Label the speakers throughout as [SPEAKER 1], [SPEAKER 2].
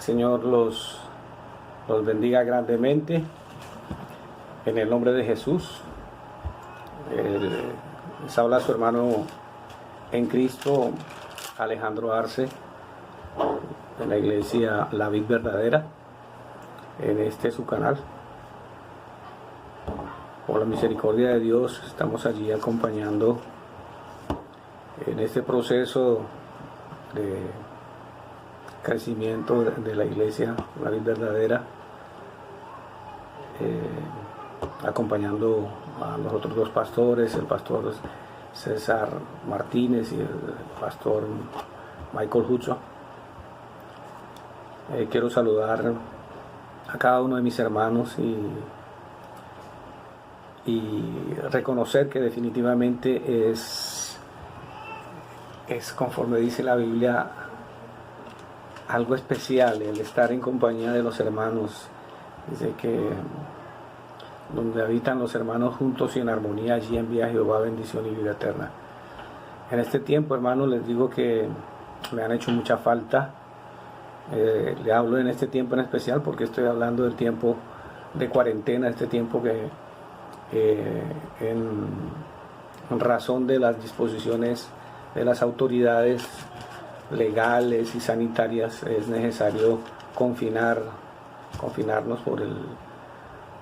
[SPEAKER 1] Señor los bendiga grandemente en el nombre de Jesús. Les habla su hermano en Cristo, Alejandro Arce, de la iglesia La Vid Verdadera, en este su canal. Por la misericordia de Dios estamos allí acompañando en este proceso de crecimiento de la iglesia La Vid Verdadera, acompañando a los otros dos pastores, el pastor César Martínez y el pastor Michael Hudson. Quiero saludar a cada uno de mis hermanos y reconocer que definitivamente es conforme dice la Biblia, algo especial el estar en compañía de los hermanos. Dice que donde habitan los hermanos juntos y en armonía, allí envía Jehová bendición y vida eterna. En este tiempo, hermanos, les digo que me han hecho mucha falta. Le hablo en este tiempo en especial porque estoy hablando del tiempo de cuarentena, este tiempo que en razón de las disposiciones de las autoridades legales y sanitarias es necesario confinarnos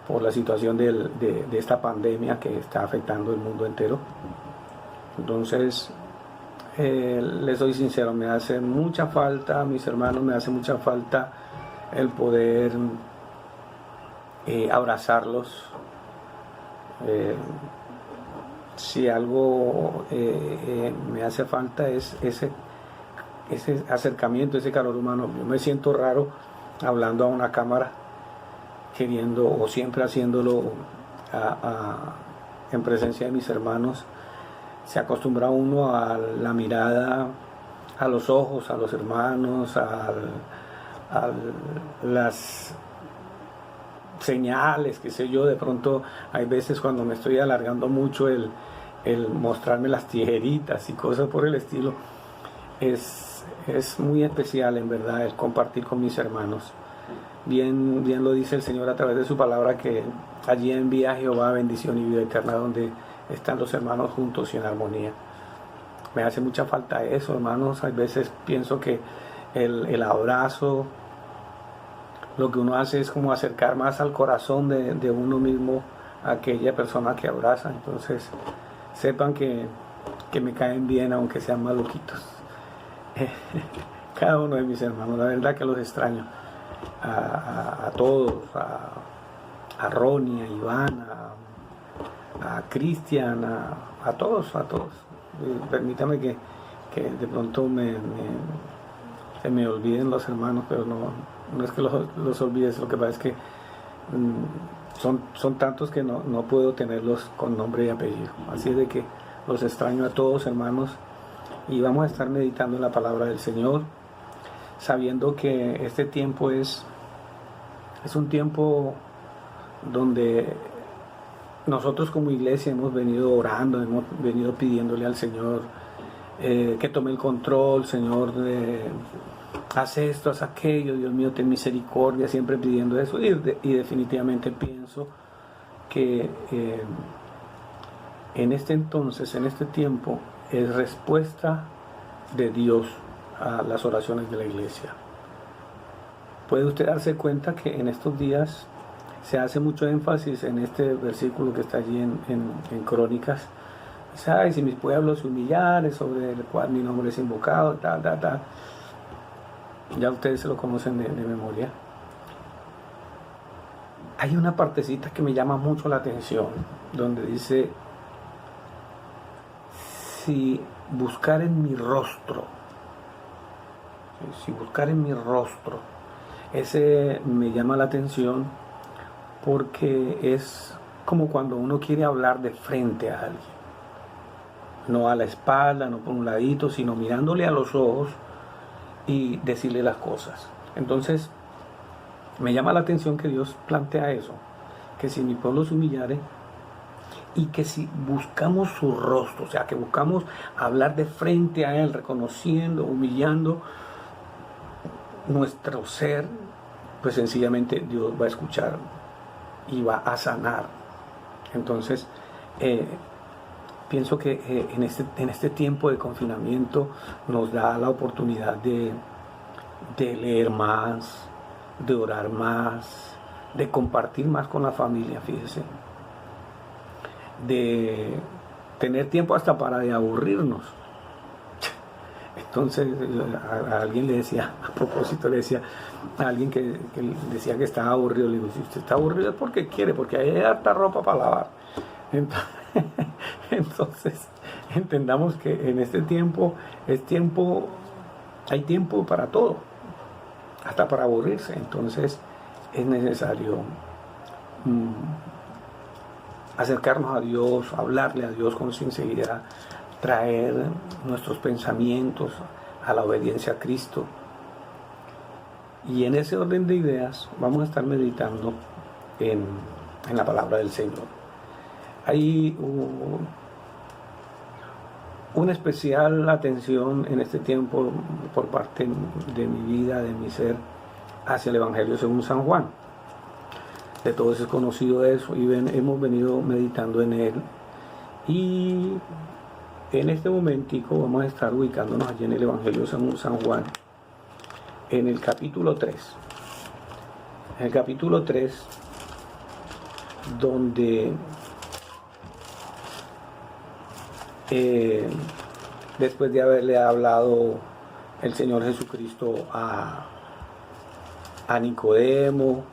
[SPEAKER 1] por la situación de esta pandemia que está afectando el mundo entero. Entonces, les soy sincero, me hace mucha falta, mis hermanos, me hace mucha falta el poder abrazarlos. Si algo me hace falta es ese acercamiento, ese calor humano. Yo me siento raro hablando a una cámara, queriendo o siempre haciéndolo en presencia de mis hermanos. Se acostumbra uno a la mirada, a los ojos, a los hermanos, a las señales, qué sé yo. De pronto hay veces cuando me estoy alargando mucho el mostrarme las tijeritas y cosas por el estilo. Es muy especial, en verdad, el compartir con mis hermanos. Bien lo dice el Señor a través de su palabra, que allí envía Jehová bendición y vida eterna, donde están los hermanos juntos y en armonía. Me hace mucha falta eso, hermanos. Hay veces pienso que el abrazo, lo que uno hace es como acercar más al corazón de uno mismo a aquella persona que abraza. Entonces, sepan que me caen bien, aunque sean maluquitos. Cada uno de mis hermanos, la verdad que los extraño a todos, a Ronnie, a Iván, a Cristian, a todos. Permítame que de pronto se me olviden los hermanos, pero no es que los olvides. Lo que pasa es que son tantos que no puedo tenerlos con nombre y apellido. Así es de que los extraño a todos, hermanos. Y vamos a estar meditando en la palabra del Señor, sabiendo que este tiempo es un tiempo donde nosotros como iglesia hemos venido orando, hemos venido pidiéndole al Señor que tome el control. Señor, haz esto, haz aquello, Dios mío, ten misericordia, siempre pidiendo eso. Y definitivamente pienso que en este entonces, en este tiempo, es respuesta de Dios a las oraciones de la iglesia. Puede usted darse cuenta que en estos días se hace mucho énfasis en este versículo que está allí en Crónicas. Dice, ay, si mis pueblos se humillaren, sobre el cual mi nombre es invocado, tal. Ya ustedes se lo conocen de memoria. Hay una partecita que me llama mucho la atención, donde dice, si buscar en mi rostro, ese me llama la atención porque es como cuando uno quiere hablar de frente a alguien, no a la espalda, no por un ladito, sino mirándole a los ojos y decirle las cosas. Entonces, me llama la atención que Dios plantea eso, que si mi pueblo se humillare, y que si buscamos su rostro, o sea, que buscamos hablar de frente a Él, reconociendo, humillando, nuestro ser, pues sencillamente Dios va a escuchar y va a sanar. Entonces, pienso que en este tiempo de confinamiento nos da la oportunidad de leer más, de orar más, de compartir más con la familia, fíjese, de tener tiempo hasta para de aburrirnos. Entonces a alguien le decía, a propósito le decía a alguien que decía que estaba aburrido, le digo, si usted está aburrido es porque quiere, porque hay harta ropa para lavar. Entonces entendamos que en este tiempo hay tiempo para todo, hasta para aburrirse. Entonces es necesario acercarnos a Dios, hablarle a Dios con sinceridad, traer nuestros pensamientos a la obediencia a Cristo. Y en ese orden de ideas vamos a estar meditando en la palabra del Señor. Hay una especial atención en este tiempo por parte de mi vida, de mi ser, hacia el Evangelio según San Juan. De todos es conocido eso y hemos venido meditando en él. Y en este momentico vamos a estar ubicándonos allí en el Evangelio según San Juan, en el capítulo 3. En el capítulo 3, donde después de haberle hablado el Señor Jesucristo a Nicodemo,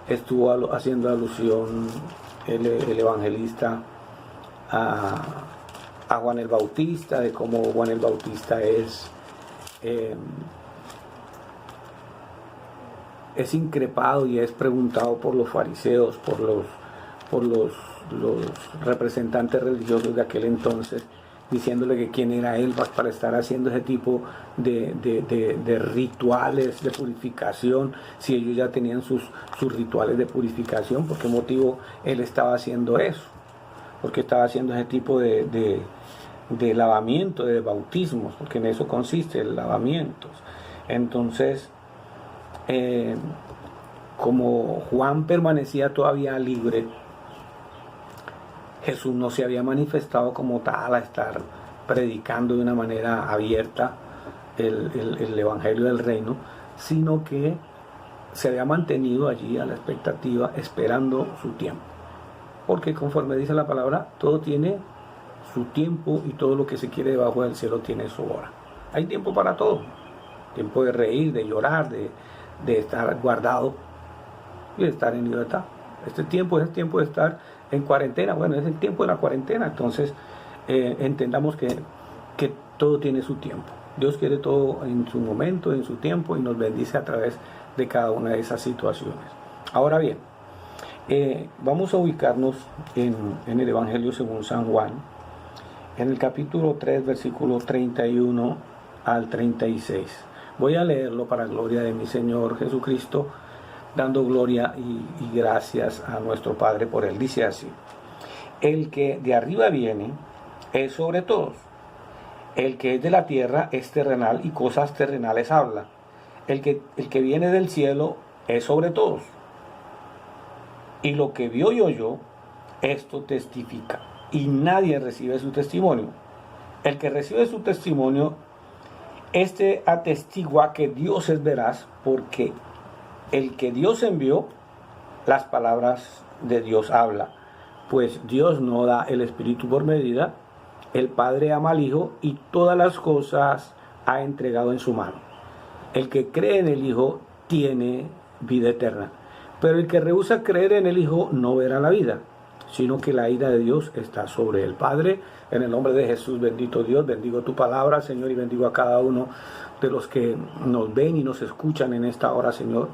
[SPEAKER 1] estuvo haciendo alusión el evangelista a Juan el Bautista, de cómo Juan el Bautista es increpado y es preguntado por los fariseos, por los representantes religiosos de aquel entonces, diciéndole que quién era él para estar haciendo ese tipo de rituales de purificación, si ellos ya tenían sus rituales de purificación. ¿Por qué motivo él estaba haciendo eso? Porque estaba haciendo ese tipo de lavamiento, de bautismos, porque en eso consiste el lavamiento. Entonces, como Juan permanecía todavía libre, Jesús no se había manifestado como tal a estar predicando de una manera abierta el Evangelio del Reino, sino que se había mantenido allí a la expectativa, esperando su tiempo. Porque conforme dice la palabra, todo tiene su tiempo y todo lo que se quiere debajo del cielo tiene su hora. Hay tiempo para todo. Tiempo de reír, de llorar, de estar guardado y de estar en libertad. Este tiempo es el tiempo de estar en cuarentena. Bueno, es el tiempo de la cuarentena. Entonces entendamos que todo tiene su tiempo. Dios quiere todo en su momento, en su tiempo, y nos bendice a través de cada una de esas situaciones. Ahora bien, vamos a ubicarnos en el Evangelio según San Juan, en el capítulo 3, versículo 31 al 36. Voy a leerlo para gloria de mi Señor Jesucristo, dando gloria y gracias a nuestro Padre por él. Dice así: el que de arriba viene es sobre todos. El que es de la tierra es terrenal y cosas terrenales habla. El que viene del cielo es sobre todos. Y lo que vio y oyó, esto testifica. Y nadie recibe su testimonio. El que recibe su testimonio, este atestigua que Dios es veraz, porque el que Dios envió, las palabras de Dios habla. Pues Dios no da el Espíritu por medida. El Padre ama al Hijo y todas las cosas ha entregado en su mano. El que cree en el Hijo tiene vida eterna. Pero el que rehúsa creer en el Hijo no verá la vida, sino que la ira de Dios está sobre él. Padre, en el nombre de Jesús, bendito Dios, bendigo tu palabra, Señor, y bendigo a cada uno de los que nos ven y nos escuchan en esta hora, Señor.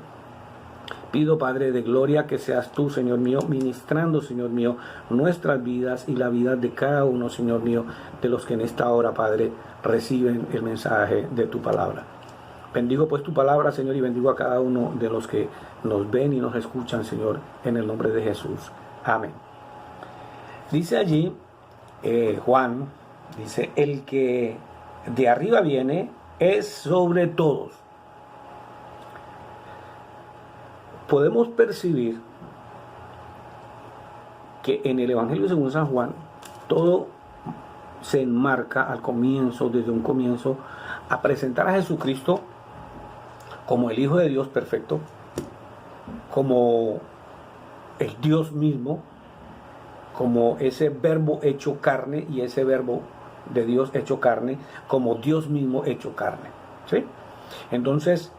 [SPEAKER 1] Pido, Padre de gloria, que seas tú, Señor mío, ministrando, Señor mío, nuestras vidas y la vida de cada uno, Señor mío, de los que en esta hora, Padre, reciben el mensaje de tu palabra. Bendigo pues tu palabra, Señor, y bendigo a cada uno de los que nos ven y nos escuchan, Señor, en el nombre de Jesús. Amén. Dice allí Juan, dice: el que de arriba viene es sobre todos. podemos percibir que en el Evangelio según San Juan todo se enmarca al comienzo, desde un comienzo, a presentar a Jesucristo como el Hijo de Dios perfecto, como el Dios mismo, como ese verbo hecho carne, y ese verbo de Dios hecho carne, como Dios mismo hecho carne. ¿Sí? Entonces,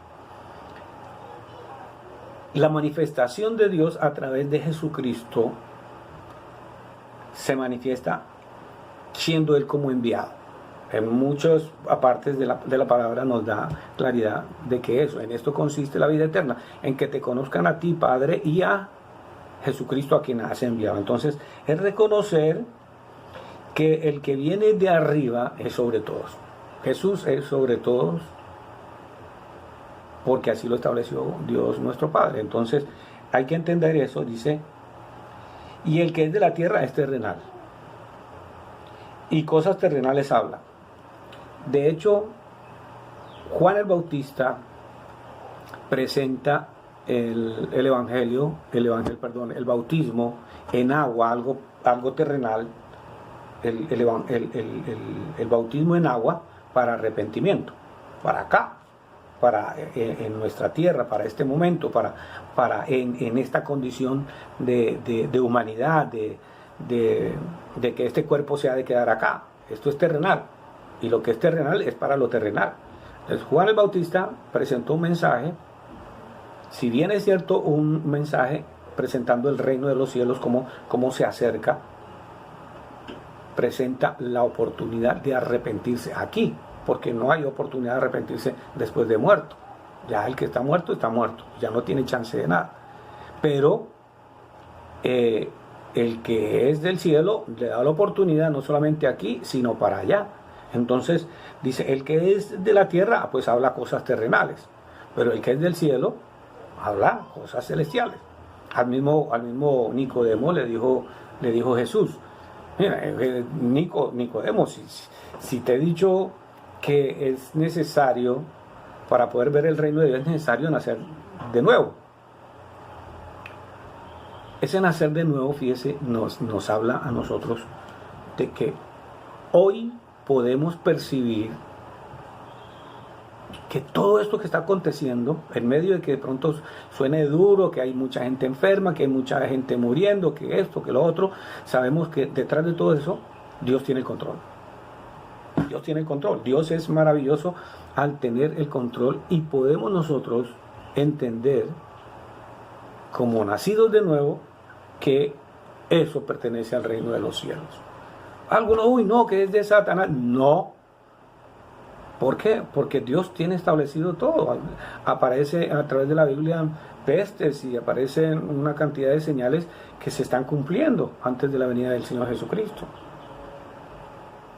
[SPEAKER 1] la manifestación de Dios a través de Jesucristo se manifiesta siendo Él como enviado. En muchas partes de la palabra nos da claridad de que eso, en esto consiste la vida eterna, en que te conozcan a ti, Padre, y a Jesucristo a quien has enviado. Entonces, es reconocer que el que viene de arriba es sobre todos. Jesús es sobre todos, porque así lo estableció Dios nuestro Padre. Entonces, hay que entender eso, dice, y el que es de la tierra es terrenal, y cosas terrenales habla. De hecho, Juan el Bautista presenta el bautismo en agua, algo terrenal, el bautismo en agua para arrepentimiento, para acá, en nuestra tierra, para este momento, en esta condición de humanidad, de que este cuerpo se ha de quedar acá. Esto es terrenal, y lo que es terrenal es para lo terrenal. Entonces, Juan el Bautista presentó un mensaje, si bien es cierto, un mensaje presentando el reino de los cielos, cómo se acerca, presenta la oportunidad de arrepentirse aquí, porque no hay oportunidad de arrepentirse después de muerto. Ya el que está muerto, ya no tiene chance de nada. Pero el que es del cielo le da la oportunidad no solamente aquí, sino para allá. Entonces dice, el que es de la tierra, pues habla cosas terrenales, pero el que es del cielo habla cosas celestiales. Al mismo Nicodemo le dijo Jesús, mira, Nicodemo, si te he dicho que es necesario, para poder ver el reino de Dios, es necesario nacer de nuevo. Ese nacer de nuevo, fíjese, nos habla a nosotros de que hoy podemos percibir que todo esto que está aconteciendo, en medio de que de pronto suene duro, que hay mucha gente enferma, que hay mucha gente muriendo, que esto, que lo otro, sabemos que detrás de todo eso, Dios tiene el control. Dios tiene el control. Dios es maravilloso al tener el control, y podemos nosotros entender, como nacidos de nuevo, que eso pertenece al reino de los cielos. Algunos, no, que es de Satanás. No. ¿Por qué? Porque Dios tiene establecido todo. Aparece a través de la Biblia pestes, y aparecen una cantidad de señales que se están cumpliendo antes de la venida del Señor Jesucristo.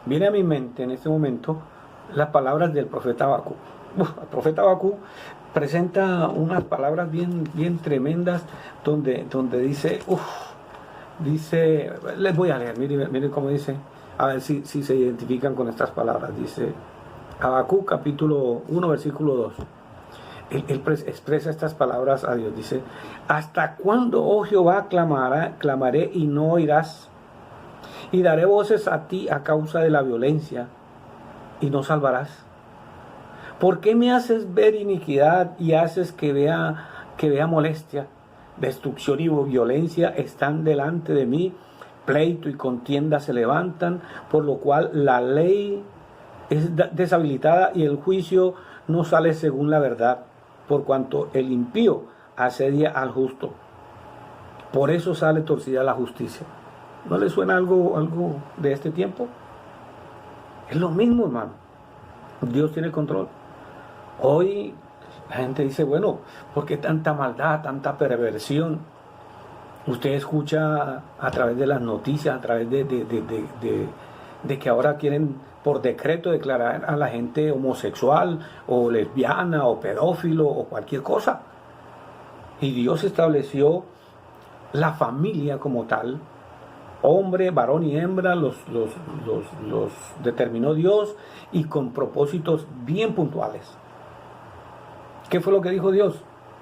[SPEAKER 1] Viene a mi mente en este momento las palabras del profeta Habacuc. El profeta Habacuc presenta unas palabras bien tremendas donde dice, les voy a leer, miren cómo dice, a ver si se identifican con estas palabras. Dice Habacuc capítulo 1 versículo 2. Él expresa estas palabras a Dios. Dice, ¿hasta cuándo, oh Jehová, clamaré y no oirás? Y daré voces a ti a causa de la violencia, y no salvarás. ¿Por qué me haces ver iniquidad y haces que vea molestia? Destrucción y violencia están delante de mí, pleito y contienda se levantan, por lo cual la ley es deshabilitada y el juicio no sale según la verdad, por cuanto el impío asedia al justo. Por eso sale torcida la justicia. ¿No le suena algo de este tiempo? Es lo mismo, hermano. Dios tiene el control. Hoy la gente dice, bueno, ¿por qué tanta maldad, tanta perversión? Usted escucha a través de las noticias, a través de que ahora quieren por decreto declarar a la gente homosexual o lesbiana o pedófilo o cualquier cosa. Y Dios estableció la familia como tal. Hombre, varón y hembra los determinó Dios, y con propósitos bien puntuales. ¿Qué fue lo que dijo Dios?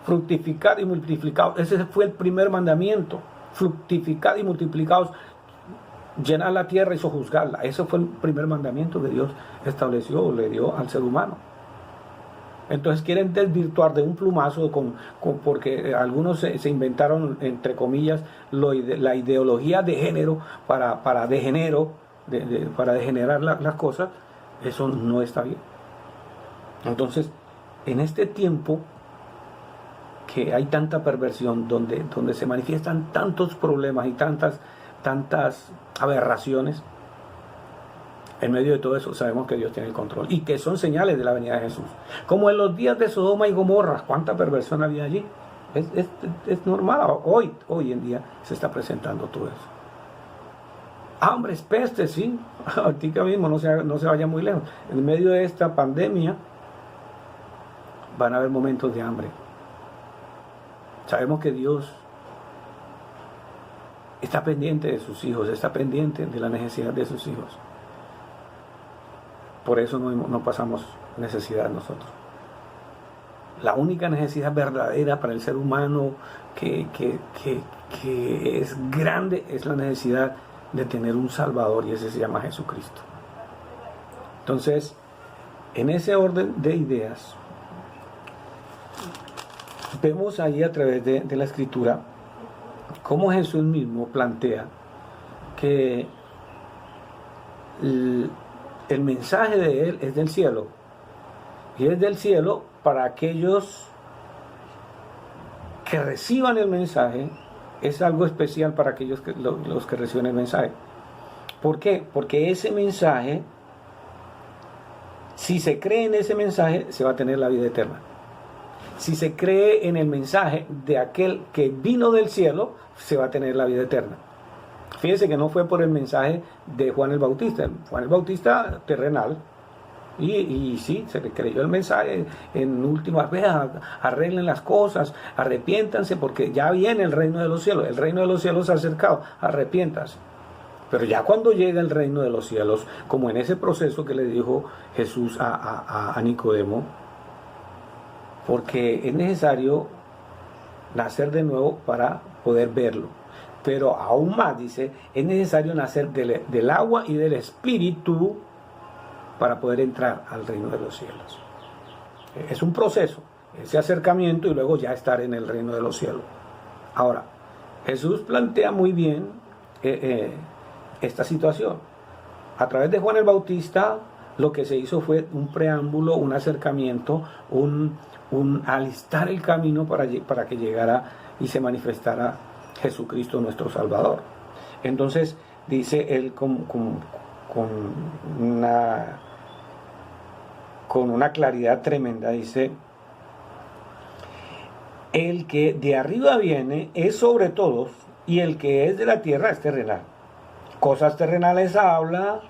[SPEAKER 1] fructificad y multiplicaos. Ese fue el primer mandamiento. Fructificad y multiplicaos, llenar la tierra y sojuzgarla. Ese fue el primer mandamiento que Dios estableció, le dio al ser humano. Entonces quieren desvirtuar de un plumazo porque algunos se inventaron, entre comillas, la ideología de género para degenerar las cosas. Eso no está bien. Entonces, en este tiempo que hay tanta perversión, donde se manifiestan tantos problemas y tantas aberraciones, en medio de todo eso sabemos que Dios tiene el control y que son señales de la venida de Jesús. Como en los días de Sodoma y Gomorra, cuánta perversión había allí. Es normal, hoy en día se está presentando todo eso. Hambres, pestes, sí, ahorita mismo no se vaya muy lejos. En medio de esta pandemia van a haber momentos de hambre. Sabemos que Dios está pendiente de sus hijos, está pendiente de la necesidad de sus hijos. Por eso no pasamos necesidad nosotros. La única necesidad verdadera para el ser humano que es grande es la necesidad de tener un Salvador, y ese se llama Jesucristo. Entonces, en ese orden de ideas, vemos ahí a través de la Escritura cómo Jesús mismo plantea que el mensaje de Él es del cielo, y es del cielo para aquellos que reciban el mensaje. Es algo especial para aquellos los que reciben el mensaje. ¿Por qué? Porque ese mensaje, si se cree en ese mensaje, se va a tener la vida eterna. Si se cree en el mensaje de aquel que vino del cielo, se va a tener la vida eterna. Fíjense que no fue por el mensaje de Juan el Bautista. Juan el Bautista terrenal, y sí, se le creyó el mensaje en últimas veces: arreglen las cosas, arrepiéntanse porque ya viene el reino de los cielos. El reino de los cielos se ha acercado, arrepiéntanse. Pero ya cuando llega el reino de los cielos, como en ese proceso que le dijo Jesús a Nicodemo, porque es necesario nacer de nuevo para poder verlo. Pero aún más, dice, es necesario nacer del agua y del Espíritu para poder entrar al reino de los cielos. Es un proceso, ese acercamiento, y luego ya estar en el reino de los cielos. Ahora, Jesús plantea muy bien esta situación. A través de Juan el Bautista, lo que se hizo fue un preámbulo, un acercamiento, un alistar el camino para que llegara y se manifestara Jesucristo nuestro Salvador. Entonces dice él con una claridad tremenda, dice: el que de arriba viene es sobre todos, y el que es de la tierra es terrenal. Cosas terrenales habla,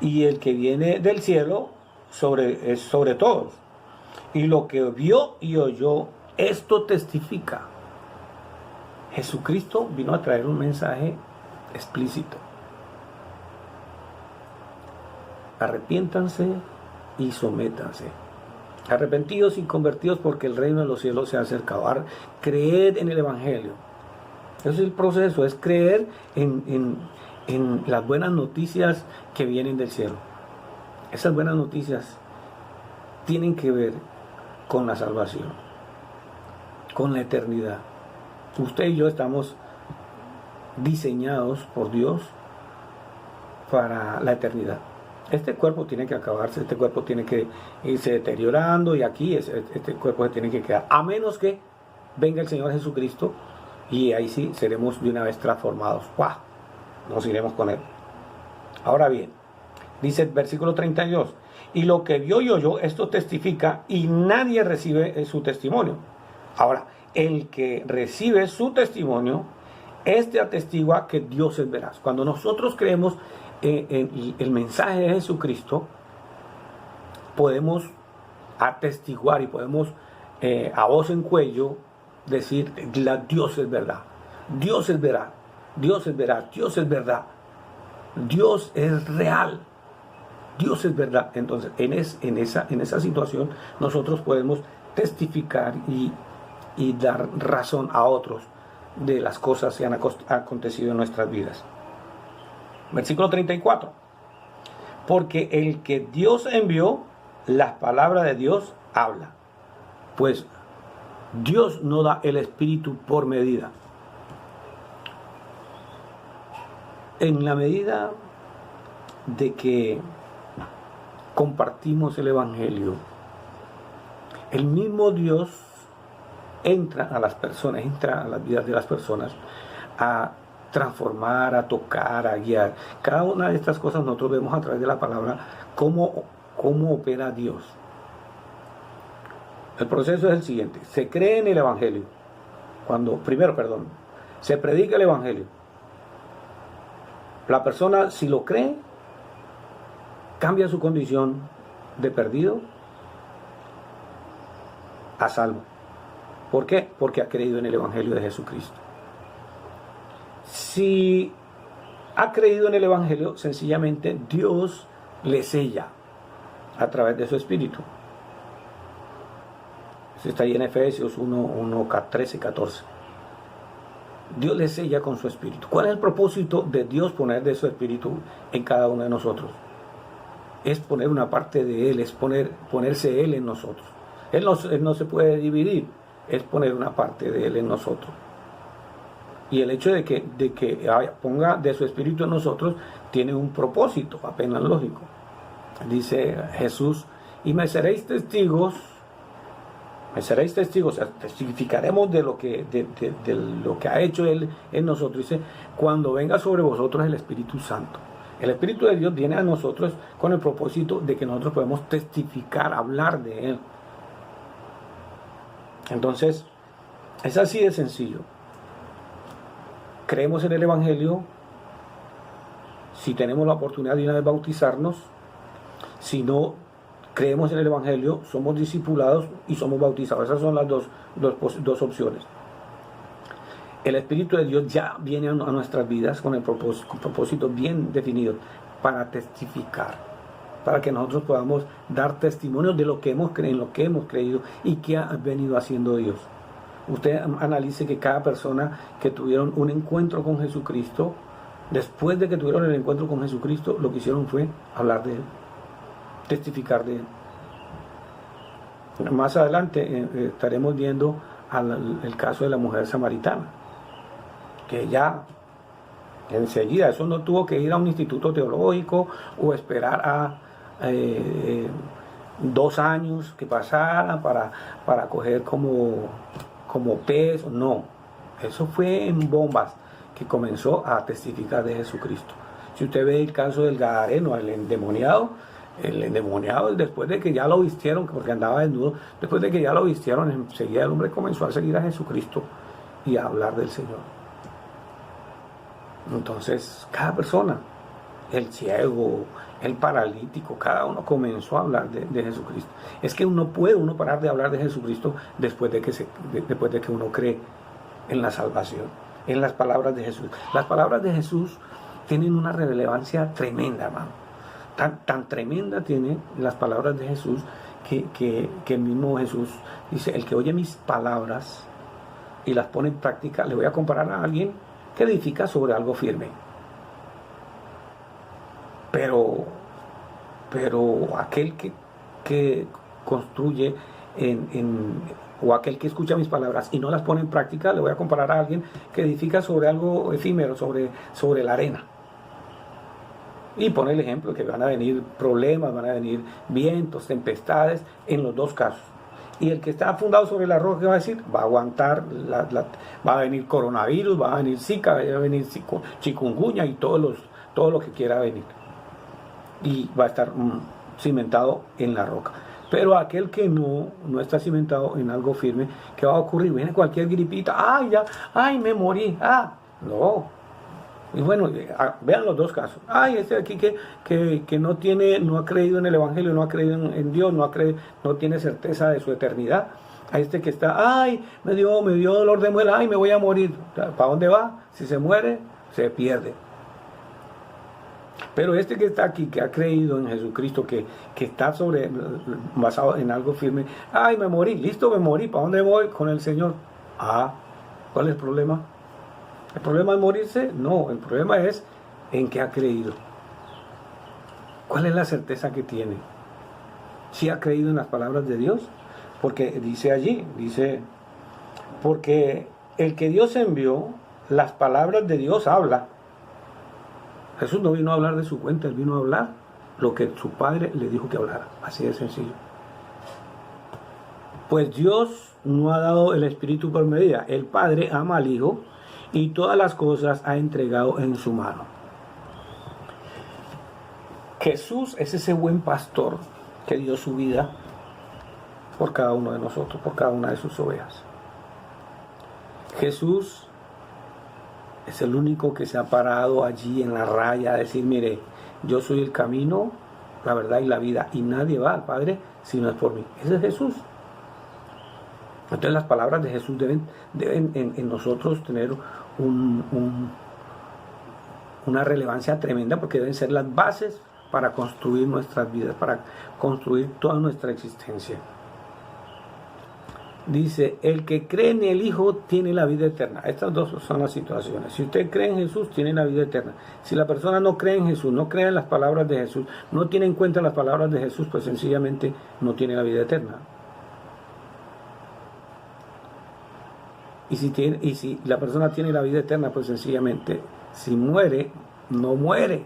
[SPEAKER 1] y el que viene del cielo es sobre todos. Y lo que vio y oyó, esto testifica. Jesucristo vino a traer un mensaje explícito: arrepiéntanse y sométanse. Arrepentidos y convertidos, porque el reino de los cielos se ha acercado. Creed en el Evangelio. Ese es el proceso, es creer en las buenas noticias que vienen del cielo. Esas buenas noticias tienen que ver con la salvación, con la eternidad. Usted y yo estamos diseñados por Dios para la eternidad. Este cuerpo tiene que acabarse, este cuerpo tiene que irse deteriorando, y aquí este cuerpo se tiene que quedar, a menos que venga el Señor Jesucristo, y ahí sí seremos de una vez transformados. ¡Wow! Nos iremos con Él. Ahora bien, dice el versículo 32: y lo que vio y oyó, esto testifica, y nadie recibe su testimonio. Ahora, el que recibe su testimonio, este atestigua que Dios es veraz. Cuando nosotros creemos en el mensaje de Jesucristo, podemos atestiguar y podemos a voz en cuello decir: Dios es verdad, Dios es veraz, Dios es veraz, Dios es verdad, Dios es real, Dios es verdad. Entonces, en esa situación nosotros podemos testificar y y dar razón a otros de las cosas que han acontecido en nuestras vidas. Versículo 34. Porque el que Dios envió, las palabras de Dios habla. Pues Dios no da el Espíritu por medida. En la medida de que compartimos el Evangelio, el mismo Dios entra a las personas, entra a las vidas de las personas a transformar, a tocar, a guiar. Cada una de estas cosas nosotros vemos a través de la palabra cómo opera Dios. El proceso es el siguiente: se cree en el Evangelio. Se predica el Evangelio. La persona, si lo cree, cambia su condición de perdido a salvo. ¿Por qué? Porque ha creído en el Evangelio de Jesucristo. Si ha creído en el Evangelio, sencillamente Dios le sella a través de su Espíritu. Eso está ahí en Efesios 1, 13 y 14. Dios le sella con su Espíritu. ¿Cuál es el propósito de Dios poner de su Espíritu en cada uno de nosotros? Es poner una parte de Él, es ponerse Él en nosotros. Él no se puede dividir, es poner una parte de Él en nosotros. Y el hecho de que ponga de su Espíritu en nosotros tiene un propósito apenas lógico. Dice Jesús: y me seréis testigos, o sea, testificaremos de lo que ha hecho Él en nosotros. Dice: cuando venga sobre vosotros el Espíritu Santo. El Espíritu de Dios viene a nosotros con el propósito de que nosotros podamos testificar, hablar de Él. Entonces, es así de sencillo. Creemos en el Evangelio. Si tenemos la oportunidad de una vez bautizarnos, si no creemos en el Evangelio, somos discipulados y somos bautizados. Esas son las dos opciones. El Espíritu de Dios ya viene a nuestras vidas con el propósito bien definido para testificar, para que nosotros podamos dar testimonio de lo que hemos creído y qué ha venido haciendo Dios. Usted analice que cada persona que tuvieron un encuentro con Jesucristo, después de que tuvieron el encuentro con Jesucristo, lo que hicieron fue hablar de Él, testificar de Él. Más adelante estaremos viendo el caso de la mujer samaritana, que ya enseguida, eso no tuvo que ir a un instituto teológico o esperar a 2 años que pasaran para coger como pez. No, eso fue en bombas que comenzó a testificar de Jesucristo. Si usted ve el caso del gadareno, el endemoniado, después de que ya lo vistieron, porque andaba desnudo, después de que ya lo vistieron, enseguida el hombre comenzó a seguir a Jesucristo y a hablar del Señor. Entonces, cada persona, el ciego, el paralítico, cada uno comenzó a hablar de Jesucristo. Es que uno puede parar de hablar de Jesucristo después de que uno cree en la salvación, en las palabras de Jesús. Las palabras de Jesús tienen una relevancia tremenda, hermano. Tan tremenda tienen las palabras de Jesús que el mismo Jesús dice: el que oye mis palabras y las pone en práctica, le voy a comparar a alguien que edifica sobre algo firme. Pero aquel que construye o aquel que escucha mis palabras y no las pone en práctica, le voy a comparar a alguien que edifica sobre algo efímero, sobre la arena. Y pone el ejemplo que van a venir problemas, van a venir vientos, tempestades, en los dos casos. Y el que está fundado sobre la roca, ¿qué va a decir? Va a aguantar, va a venir coronavirus, va a venir Zika, va a venir chikungunya y todo lo que quiera venir. Y va a estar cimentado en la roca. Pero aquel que no está cimentado en algo firme, ¿qué va a ocurrir? Viene cualquier gripita, me morí, no. Y bueno, vean los dos casos. Este de aquí que no ha creído en el Evangelio, no ha creído en Dios, no tiene certeza de su eternidad. A este que está, me dio dolor de muela, me voy a morir. ¿Para dónde va? Si se muere, se pierde. Pero este que está aquí, que ha creído en Jesucristo, que está basado en algo firme, ay, me morí, listo, me morí, ¿para dónde voy? Con el Señor. Ah, ¿cuál es el problema? ¿El problema es morirse? No, el problema es en qué ha creído. ¿Cuál es la certeza que tiene? ¿Si ha creído en las palabras de Dios? Porque dice allí, porque el que Dios envió, las palabras de Dios habla. Jesús no vino a hablar de su cuenta, Él vino a hablar lo que su Padre le dijo que hablara. Así de sencillo. Pues Dios no ha dado el Espíritu por medida. El Padre ama al Hijo y todas las cosas ha entregado en su mano. Jesús es ese buen pastor que dio su vida por cada uno de nosotros, por cada una de sus ovejas. Jesús es el único que se ha parado allí en la raya a decir, mire, yo soy el camino, la verdad y la vida, y nadie va al Padre si no es por mí. Ese es Jesús. Entonces las palabras de Jesús deben en nosotros tener una relevancia tremenda, porque deben ser las bases para construir nuestras vidas, para construir toda nuestra existencia. Dice, el que cree en el Hijo tiene la vida eterna. Estas dos son las situaciones. Si usted cree en Jesús, tiene la vida eterna. Si la persona no cree en Jesús, no cree en las palabras de Jesús, no tiene en cuenta las palabras de Jesús, pues sencillamente no tiene la vida eterna. Y si la persona tiene la vida eterna, pues sencillamente, si muere, no muere.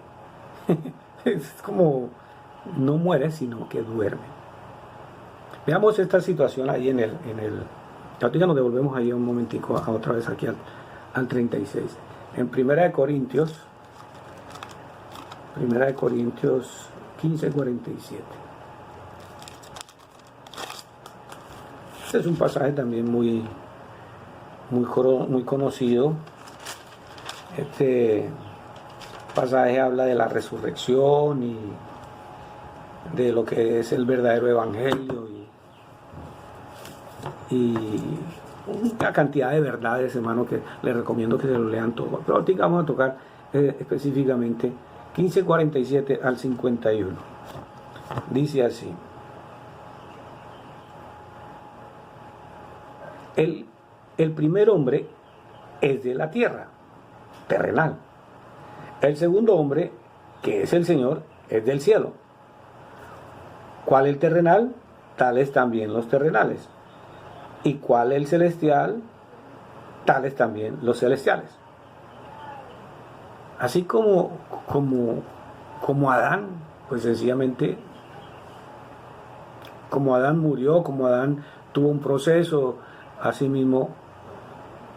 [SPEAKER 1] Es como, no muere, sino que duerme. Veamos esta situación ahí en el ahorita nos devolvemos ahí un momentico otra vez aquí al 36. En 1 Corintios 15:47. Este es un pasaje también muy conocido. Este pasaje habla de la resurrección y de lo que es el verdadero evangelio y una cantidad de verdades, hermano, que les recomiendo que se lo lean todo. Pero ahorita vamos a tocar específicamente 15:47 al 51. Dice así: el primer hombre es de la tierra, terrenal. El segundo hombre, que es el Señor, es del cielo. ¿Cuál el terrenal? Tales también los terrenales. ¿Y cuál el celestial? Tales también los celestiales. Así como Adán, pues sencillamente, como Adán murió, como Adán tuvo un proceso, así mismo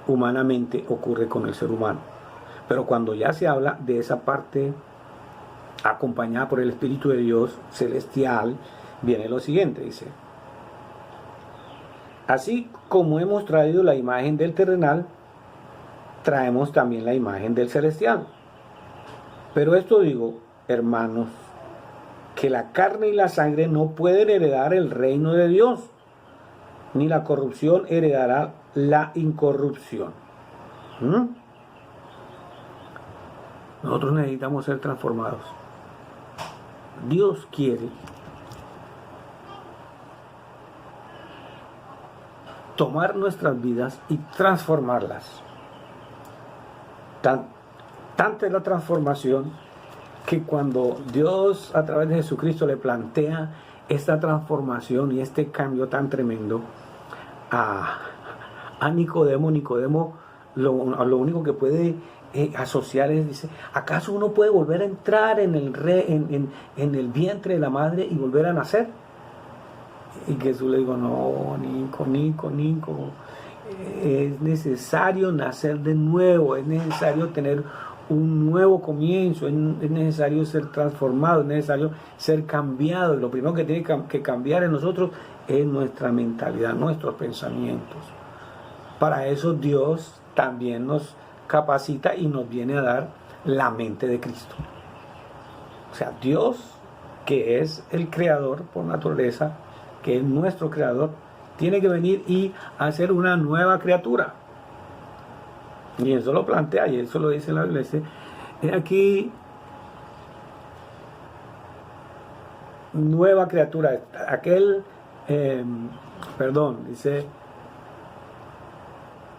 [SPEAKER 1] humanamente ocurre con el ser humano. Pero cuando ya se habla de esa parte acompañada por el Espíritu de Dios celestial, viene lo siguiente, dice: así como hemos traído la imagen del terrenal, traemos también la imagen del celestial. Pero esto digo, hermanos, que la carne y la sangre no pueden heredar el reino de Dios, ni la corrupción heredará la incorrupción. Nosotros necesitamos ser transformados. Dios quiere tomar nuestras vidas y transformarlas. Tanta es la transformación que cuando Dios a través de Jesucristo le plantea esta transformación y este cambio tan tremendo a Nicodemo lo único que puede asociar es, dice, ¿acaso uno puede volver a entrar en el vientre de la madre y volver a nacer? Y Jesús le dijo, no, Nico, es necesario nacer de nuevo, es necesario tener un nuevo comienzo, es necesario ser transformado, es necesario ser cambiado. Y lo primero que tiene que cambiar en nosotros es nuestra mentalidad, nuestros pensamientos. Para eso Dios también nos capacita y nos viene a dar la mente de Cristo. O sea, Dios, que es el creador por naturaleza, que es nuestro creador, tiene que venir y hacer una nueva criatura. Y eso lo plantea y eso lo dice la Biblia. Dice, aquí nueva criatura. Dice,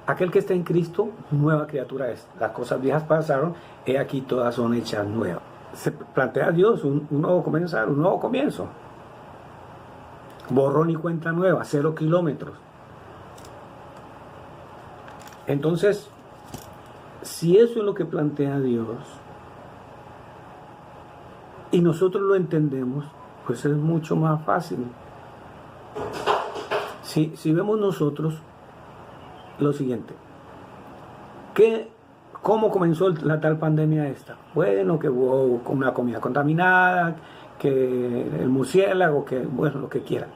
[SPEAKER 1] aquel que está en Cristo, nueva criatura es. Las cosas viejas pasaron, he aquí todas son hechas nuevas. Se plantea a Dios un nuevo comenzar, un nuevo comienzo. Borrón y cuenta nueva, 0 kilómetros. Entonces, si eso es lo que plantea Dios, y nosotros lo entendemos, pues es mucho más fácil. Si vemos nosotros lo siguiente, ¿cómo comenzó la tal pandemia esta? Bueno, que hubo una comida contaminada, que el murciélago, que bueno, lo que quieran.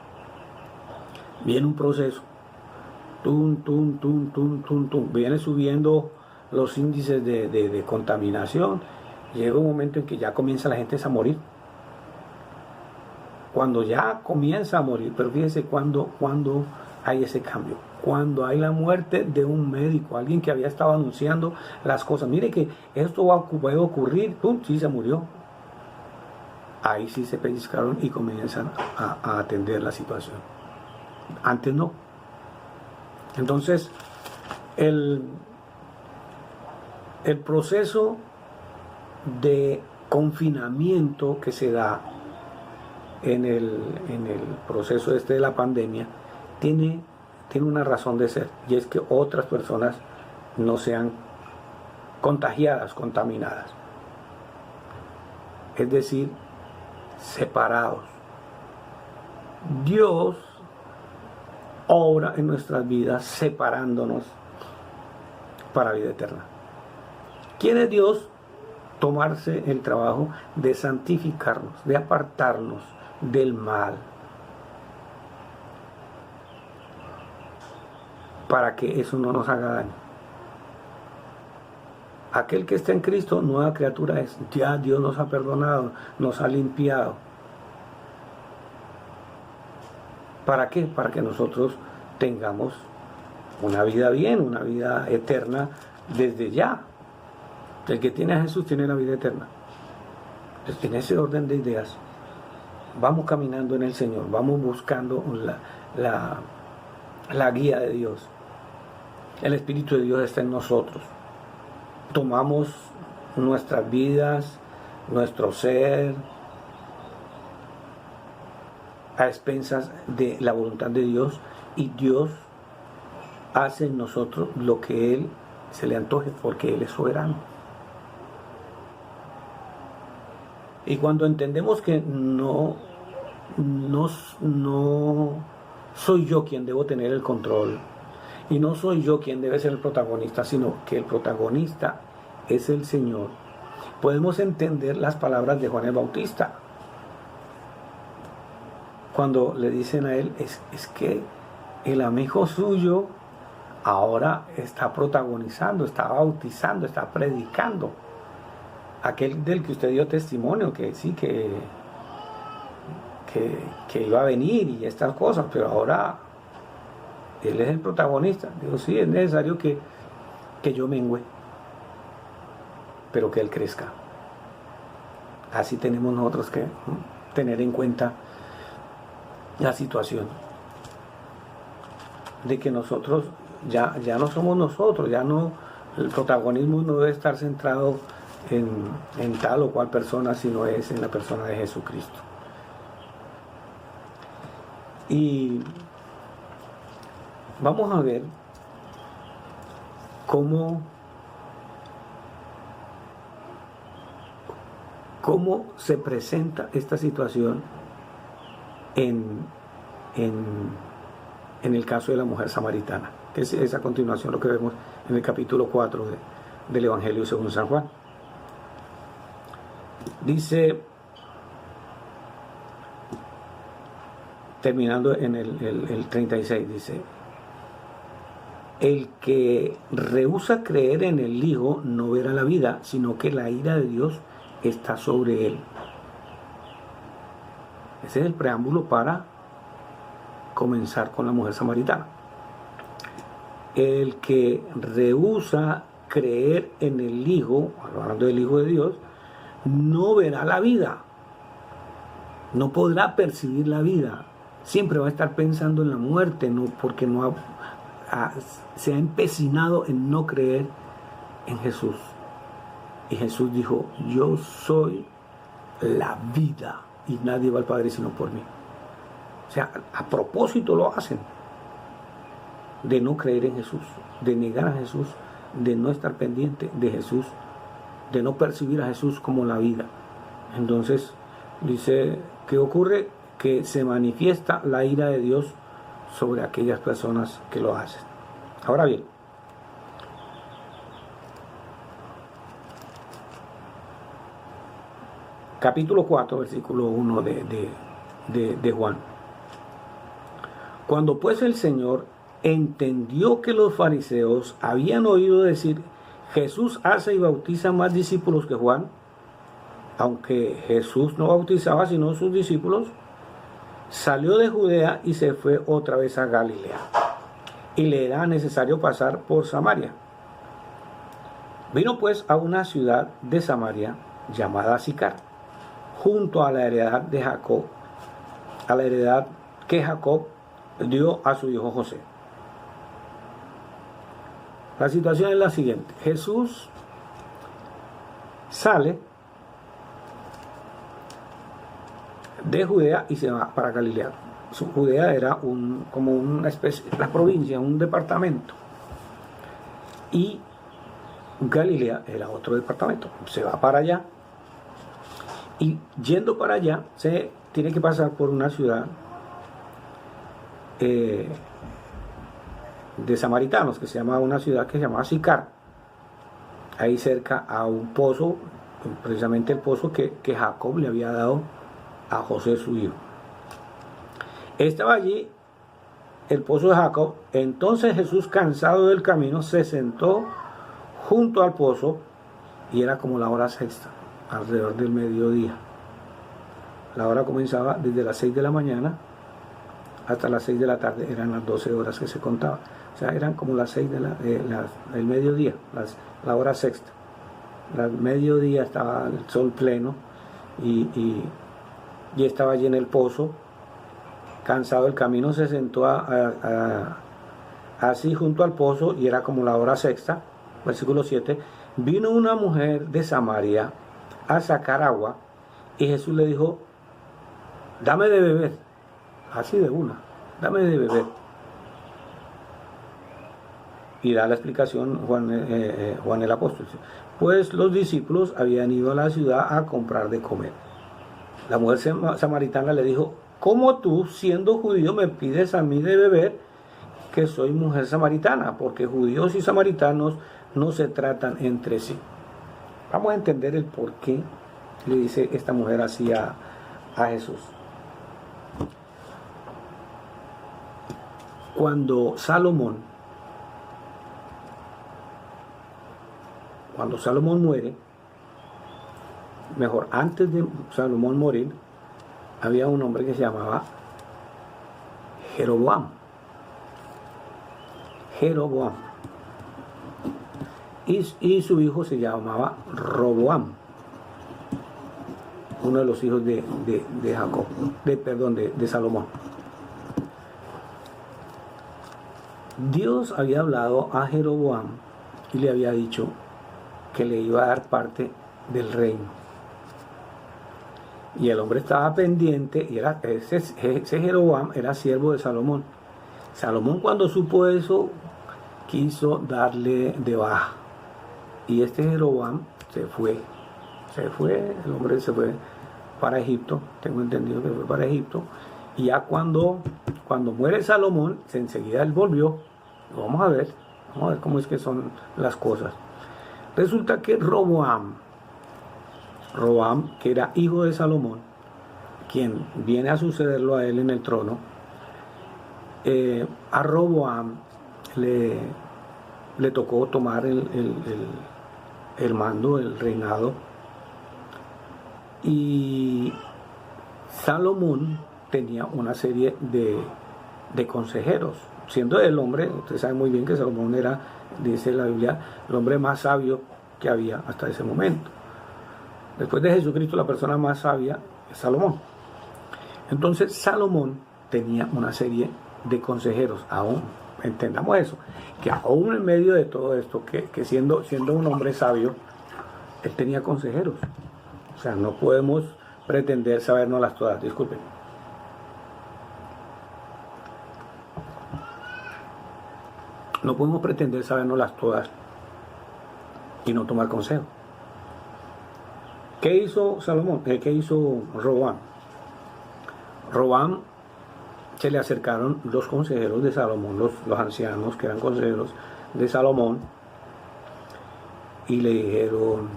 [SPEAKER 1] Viene un proceso. Viene subiendo los índices de contaminación. Llega un momento en que ya comienza la gente a morir. Cuando ya comienza a morir, pero fíjense cuando hay ese cambio. Cuando hay la muerte de un médico, alguien que había estado anunciando las cosas. Mire que esto puede ocurrir, sí se murió. Ahí sí se pellizcaron y comienzan a atender la situación. Antes no. Entonces, el proceso de confinamiento que se da en el proceso de la pandemia tiene una razón de ser, y es que otras personas no sean contagiadas, contaminadas. Es decir, separados. Dios obra en nuestras vidas separándonos para vida eterna. ¿Quiere Dios tomarse el trabajo de santificarnos, de apartarnos del mal, para que eso no nos haga daño? Aquel que está en Cristo, nueva criatura es. Ya Dios nos ha perdonado, nos ha limpiado. ¿Para qué? Para que nosotros tengamos una vida bien, una vida eterna desde ya. El que tiene a Jesús tiene la vida eterna. Entonces, en ese orden de ideas, vamos caminando en el Señor, vamos buscando la guía de Dios. El Espíritu de Dios está en nosotros. Tomamos nuestras vidas, nuestro ser, a expensas de la voluntad de Dios, y Dios hace en nosotros lo que Él se le antoje, porque Él es soberano. Y cuando entendemos que no soy yo quien debo tener el control, y no soy yo quien debe ser el protagonista, sino que el protagonista es el Señor, podemos entender las palabras de Juan el Bautista. Cuando le dicen a él, es que el amigo suyo ahora está protagonizando, está bautizando, está predicando. Aquel del que usted dio testimonio, que sí, que iba a venir y estas cosas, pero ahora él es el protagonista. Digo, sí, es necesario que yo mengüe, pero que él crezca. Así tenemos nosotros que tener en cuenta la situación de que nosotros ya no somos nosotros, ya no, el protagonismo no debe estar centrado en tal o cual persona, sino es en la persona de Jesucristo. Y vamos a ver cómo se presenta esta situación en el caso de la mujer samaritana, que es a continuación lo que vemos en el capítulo 4 del Evangelio según San Juan. Dice, terminando en el 36, dice: el que rehúsa creer en el Hijo no verá la vida, sino que la ira de Dios está sobre él. Ese es el preámbulo para comenzar con la mujer samaritana. El que rehúsa creer en el Hijo, hablando del Hijo de Dios, no verá la vida. no podrá percibir la vida. Siempre va a estar pensando en la muerte, no, porque se ha empecinado en no creer en Jesús. Y Jesús dijo, yo soy la vida y nadie va al Padre sino por mí. O sea, a propósito lo hacen, de no creer en Jesús, de negar a Jesús, de no estar pendiente de Jesús, de no percibir a Jesús como la vida. Entonces, dice, ¿qué ocurre? Que se manifiesta la ira de Dios sobre aquellas personas que lo hacen. Ahora bien, capítulo 4, versículo 1 de Juan. Cuando pues el Señor entendió que los fariseos habían oído decir, Jesús hace y bautiza más discípulos que Juan, aunque Jesús no bautizaba sino sus discípulos, salió de Judea y se fue otra vez a Galilea, y le era necesario pasar por Samaria. Vino pues a una ciudad de Samaria llamada Sicar, junto a la heredad de Jacob, a la heredad que Jacob dio a su hijo José. La situación es la siguiente: Jesús sale de Judea y se va para Galilea. Judea era como una especie, la provincia, un departamento, y Galilea era otro departamento. Se va para allá, y yendo para allá se tiene que pasar por una ciudad de samaritanos, que se llama una ciudad que se llama Sicar, ahí cerca a un pozo, precisamente el pozo que Jacob le había dado a José su hijo. Estaba allí el pozo de Jacob. Entonces Jesús, cansado del camino, se sentó junto al pozo, y era como la hora sexta, alrededor del mediodía. La hora comenzaba desde las 6 de la mañana hasta las 6 de la tarde, eran las 12 horas que se contaban. O sea, eran como las 6 del mediodía, la hora sexta. Al mediodía estaba el sol pleno, y estaba allí en el pozo, cansado del camino, se sentó así junto al pozo, y era como la hora sexta. Versículo 7, vino una mujer de Samaria a sacar agua, y Jesús le dijo, dame de beber, así de una, dame de beber. Y da la explicación Juan el apóstol. Pues los discípulos habían ido a la ciudad a comprar de comer. La mujer samaritana le dijo, ¿cómo tú, siendo judío, me pides a mí de beber, que soy mujer samaritana? Porque judíos y samaritanos no se tratan entre sí. Vamos a entender el por qué le dice esta mujer así a Jesús. Cuando Salomón muere, mejor, antes de Salomón morir, había un hombre que se llamaba Jeroboam. Y su hijo se llamaba Roboam, uno de los hijos de Jacob, de Salomón. Dios había hablado a Jeroboam y le había dicho que le iba a dar parte del reino. Y el hombre estaba pendiente, y ese Jeroboam era siervo de Salomón. Salomón, cuando supo eso, quiso darle de baja. Y este Jeroboam se fue, el hombre se fue para Egipto, tengo entendido que fue para Egipto. Y ya cuando muere Salomón, enseguida él volvió. Vamos a ver cómo es que son las cosas. Resulta que Roboam, que era hijo de Salomón, quien viene a sucederlo a él en el trono, a Roboam le tocó tomar el mando, el reinado, y Salomón tenía una serie de consejeros, siendo el hombre, usted sabe muy bien que Salomón era, dice la Biblia, el hombre más sabio que había hasta ese momento. Después de Jesucristo, la persona más sabia es Salomón. Entonces Salomón tenía una serie de consejeros, aún, entendamos eso, que aún en medio de todo esto, que siendo un hombre sabio, él tenía consejeros. O sea, no podemos pretender sabernoslas todas, disculpen. No podemos pretender sabernoslas todas y no tomar consejo. ¿Qué hizo Salomón? ¿Qué hizo Roboam? Roboam se le acercaron los consejeros de Salomón, los ancianos que eran consejeros de Salomón, y le dijeron: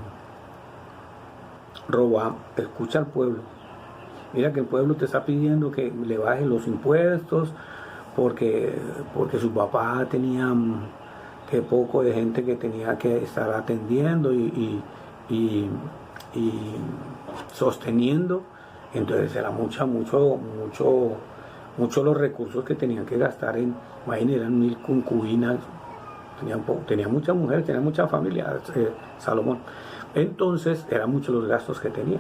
[SPEAKER 1] Roboam, escucha al pueblo. Mira que el pueblo te está pidiendo que le bajes los impuestos porque su papá tenía que poco de gente que tenía que estar atendiendo y sosteniendo. Entonces era mucho los recursos que tenían que gastar en, imagínense, eran 1000 concubinas, tenía muchas mujeres, tenía mucha familia, Salomón. Entonces eran muchos los gastos que tenía.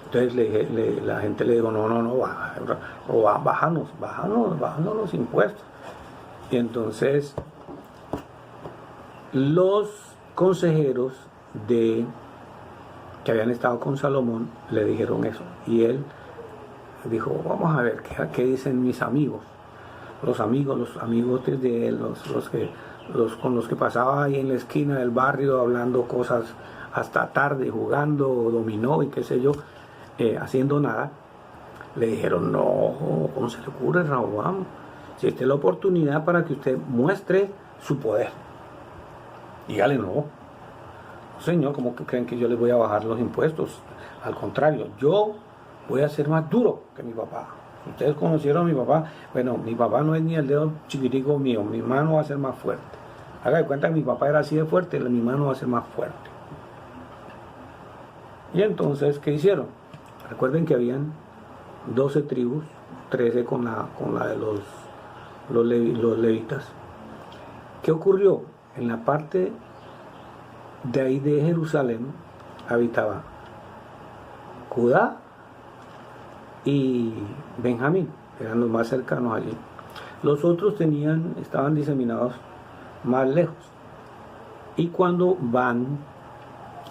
[SPEAKER 1] Entonces la gente le dijo: no, bájanos los impuestos. Y entonces los consejeros que habían estado con Salomón le dijeron eso, y él dijo: vamos a ver qué dicen mis amigos, los amigos de él, con los que pasaba ahí en la esquina del barrio hablando cosas hasta tarde, jugando dominó y qué sé yo, haciendo nada. Le dijeron: no, ¿cómo se le ocurre, Roboam? Si esta es la oportunidad para que usted muestre su poder, dígale no. Señor, ¿cómo que creen que yo les voy a bajar los impuestos? Al contrario, yo voy a ser más duro que mi papá. Ustedes conocieron a mi papá. Bueno, mi papá no es ni el dedo chiquitico mío, mi mano va a ser más fuerte. Haga de cuenta que mi papá era así de fuerte, mi mano va a ser más fuerte. Y entonces, ¿qué hicieron? Recuerden que habían 12 tribus, 13 con la de los levitas. ¿Qué ocurrió? En la parte de ahí de Jerusalén habitaba Judá y Benjamín, eran los más cercanos allí. Los otros estaban diseminados más lejos. Y cuando van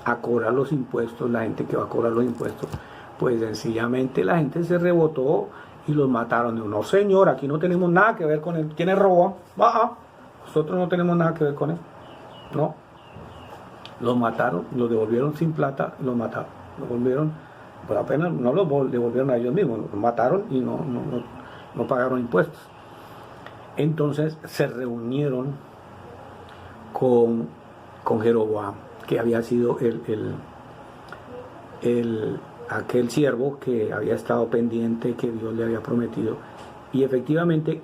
[SPEAKER 1] a cobrar los impuestos, la gente que va a cobrar los impuestos, pues sencillamente la gente se rebotó y los mataron. No, señor, aquí no tenemos nada que ver con él. ¿Quién es Roboam? Nosotros no tenemos nada que ver con él. No. Los mataron, los devolvieron sin plata, los mataron. Los volvieron, pues apenas no los devolvieron a ellos mismos, los mataron y no pagaron impuestos. Entonces se reunieron con Jeroboam, que había sido aquel siervo que había estado pendiente, que Dios le había prometido, y efectivamente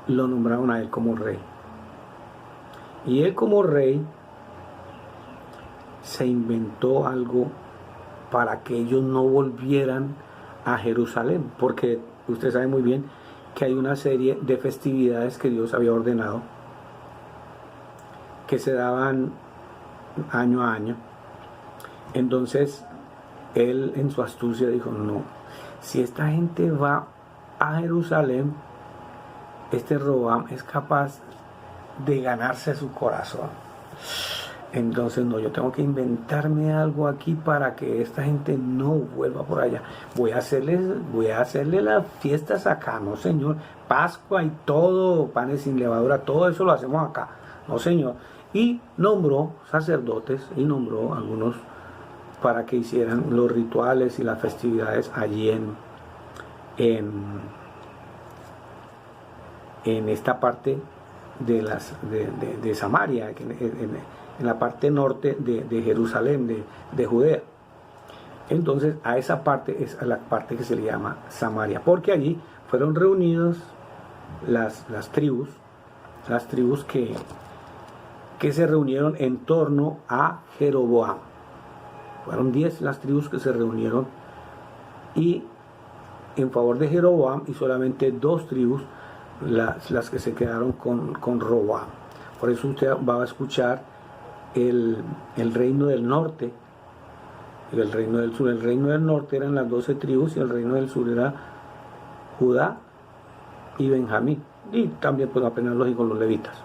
[SPEAKER 1] lo nombraron a él como rey. Y él como rey se inventó algo para que ellos no volvieran a Jerusalén, porque usted sabe muy bien que hay una serie de festividades que Dios había ordenado, que se daban año a año. Entonces él, en su astucia, dijo: no, si esta gente va a Jerusalén, este Roboam es capaz de ganarse su corazón. Entonces no, yo tengo que inventarme algo aquí para que esta gente no vuelva por allá. Voy a hacerle las fiestas acá, no señor. Pascua y todo, panes sin levadura, todo eso lo hacemos acá, no señor. Y nombró sacerdotes y nombró algunos para que hicieran los rituales y las festividades allí en esta parte de Samaria, en la parte norte de Jerusalén, de Judea. Entonces a esa parte es la parte que se le llama Samaria, porque allí fueron reunidos las tribus que se reunieron en torno a Jeroboam. Fueron 10 las tribus que se reunieron y en favor de Jeroboam, y solamente 2 tribus las que se quedaron con Roboam. Por eso usted va a escuchar el reino del norte y el reino del sur. El reino del norte eran las 12 tribus y el reino del sur era Judá y Benjamín, y también pues apenas lógico los levitas.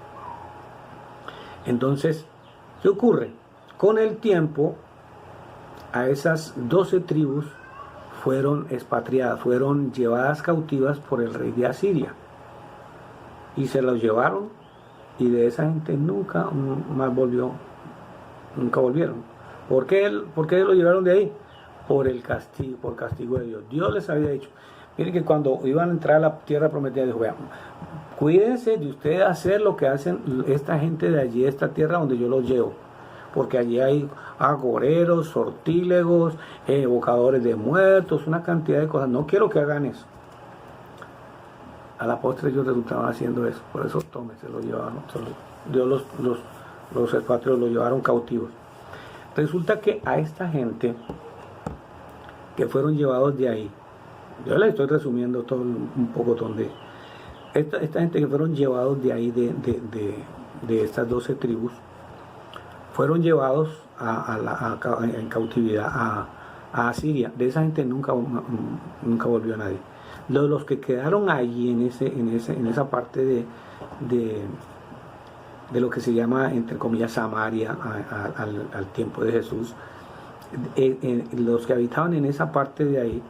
[SPEAKER 1] Entonces, ¿qué ocurre? Con el tiempo, a esas 12 tribus fueron expatriadas, fueron llevadas cautivas por el rey de Asiria, y se los llevaron, y de esa gente nunca más nunca volvieron. ¿Por qué lo llevaron de ahí? Por castigo de Dios. Dios les había dicho, miren que cuando iban a entrar a la tierra prometida, dijo, vean, cuídense de ustedes hacer lo que hacen esta gente de allí, esta tierra donde yo los llevo, porque allí hay agoreros, sortílegos, evocadores de muertos, una cantidad de cosas. No quiero que hagan eso. A la postre ellos resultaban haciendo eso, por eso se lo llevaron, Dios los expatrios los llevaron cautivos. Resulta que a esta gente que fueron llevados de ahí, yo les estoy resumiendo todo un poco donde esta gente que fueron llevados de ahí, de estas 12 tribus, fueron llevados en cautividad a Asiria. De esa gente nunca volvió nadie. Los que quedaron allí en esa parte de lo que se llama, entre comillas, Samaria, al tiempo de Jesús, los que habitaban en esa parte de ahí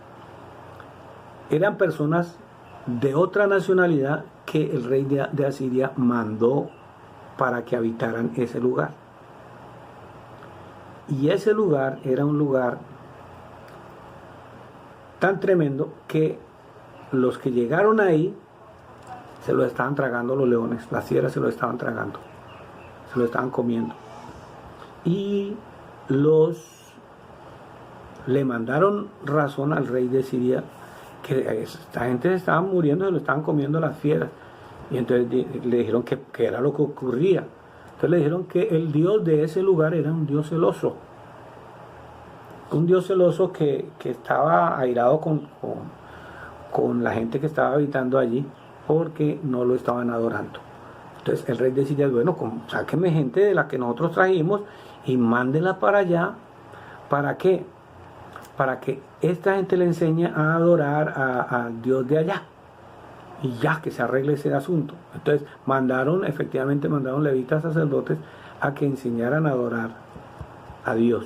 [SPEAKER 1] eran personas de otra nacionalidad que el rey de Asiria mandó para que habitaran ese lugar. Y ese lugar era un lugar tan tremendo que los que llegaron ahí se lo estaban tragando los leones, las fieras se lo estaban tragando, se lo estaban comiendo. Y le mandaron razón al rey de Siria que esta gente se estaba muriendo, se lo estaban comiendo las fieras. Y entonces le dijeron que era lo que ocurría. Entonces le dijeron que el Dios de ese lugar era un Dios celoso. Un Dios celoso que estaba airado con la gente que estaba habitando allí porque no lo estaban adorando. Entonces el rey de Siria, bueno, sáquenme gente de la que nosotros trajimos y mándenla para allá. ¿Para qué? Para que esta gente le enseñe a adorar al Dios de allá. Y ya que se arregle ese asunto. Entonces efectivamente mandaron levitas sacerdotes a que enseñaran a adorar a Dios.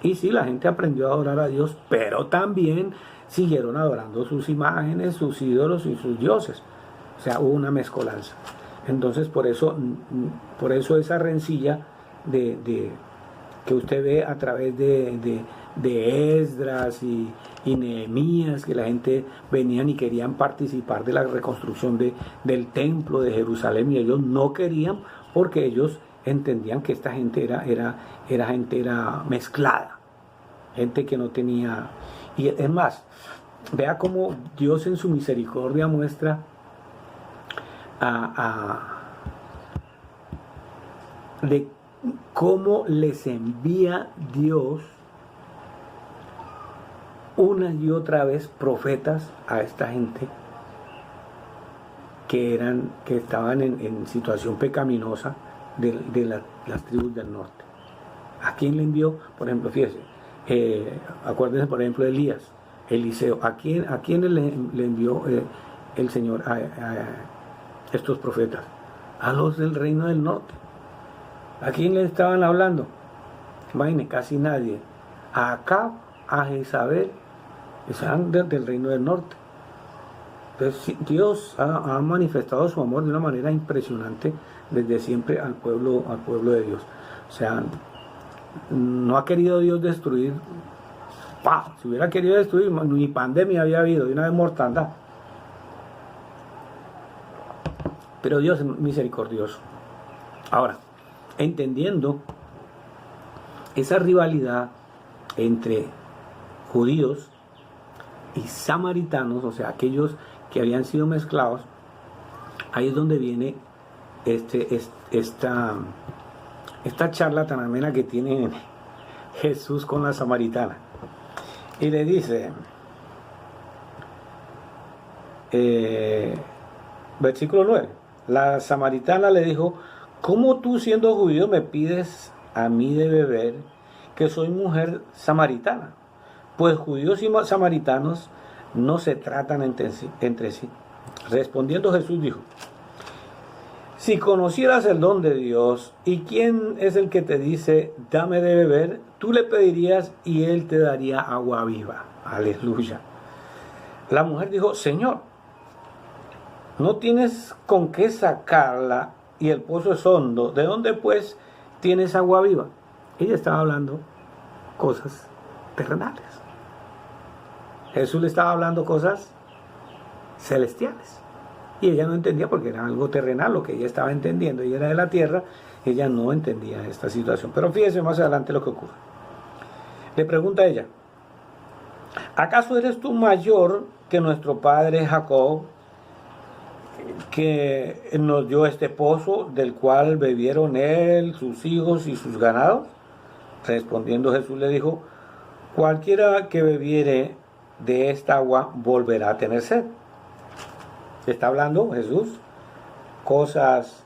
[SPEAKER 1] Y sí, la gente aprendió a adorar a Dios, pero también siguieron adorando sus imágenes, sus ídolos y sus dioses. O sea, hubo una mezcolanza. Entonces por eso esa rencilla que usted ve a través de Esdras y Nehemías, que la gente venían y querían participar de la reconstrucción del templo de Jerusalén, y ellos no querían porque ellos entendían que esta gente era mezclada, gente que no tenía. Y es más, vea cómo Dios en su misericordia muestra de cómo les envía Dios una y otra vez profetas a esta gente que estaban en situación pecaminosa de las tribus del norte. ¿A quién le envió? Por ejemplo, fíjese, acuérdense por ejemplo de Elías, Eliseo. ¿A quién le envió el Señor a estos profetas? A los del reino del norte. ¿A quién le estaban hablando? Imagínense, casi nadie. A Acab, a Jezabel, eran del reino del norte. Entonces Dios ha manifestado su amor de una manera impresionante desde siempre al pueblo de Dios. O sea, no ha querido Dios destruir. Si hubiera querido destruir, ni pandemia había habido, de una vez mortandad. Pero Dios es misericordioso. Ahora, entendiendo esa rivalidad entre judíos y samaritanos, o sea, aquellos que habían sido mezclados, ahí es donde viene esta charla tan amena que tiene Jesús con la samaritana. Y le dice, versículo 9, la samaritana le dijo, ¿cómo tú siendo judío me pides a mí de beber, que soy mujer samaritana? Pues judíos y samaritanos no se tratan entre sí. Respondiendo Jesús dijo: si conocieras el don de Dios y quién es el que te dice, dame de beber, tú le pedirías y él te daría agua viva. Aleluya. La mujer dijo: Señor, no tienes con qué sacarla y el pozo es hondo. ¿De dónde pues tienes agua viva? Ella estaba hablando cosas terrenales. Jesús le estaba hablando cosas celestiales. Y ella no entendía porque era algo terrenal lo que ella estaba entendiendo. Ella era de la tierra, ella no entendía esta situación. Pero fíjese más adelante lo que ocurre. Le pregunta a ella: ¿acaso eres tú mayor que nuestro padre Jacob, que nos dio este pozo del cual bebieron él, sus hijos y sus ganados? Respondiendo Jesús le dijo: cualquiera que bebiere de esta agua volverá a tener sed. Está hablando Jesús cosas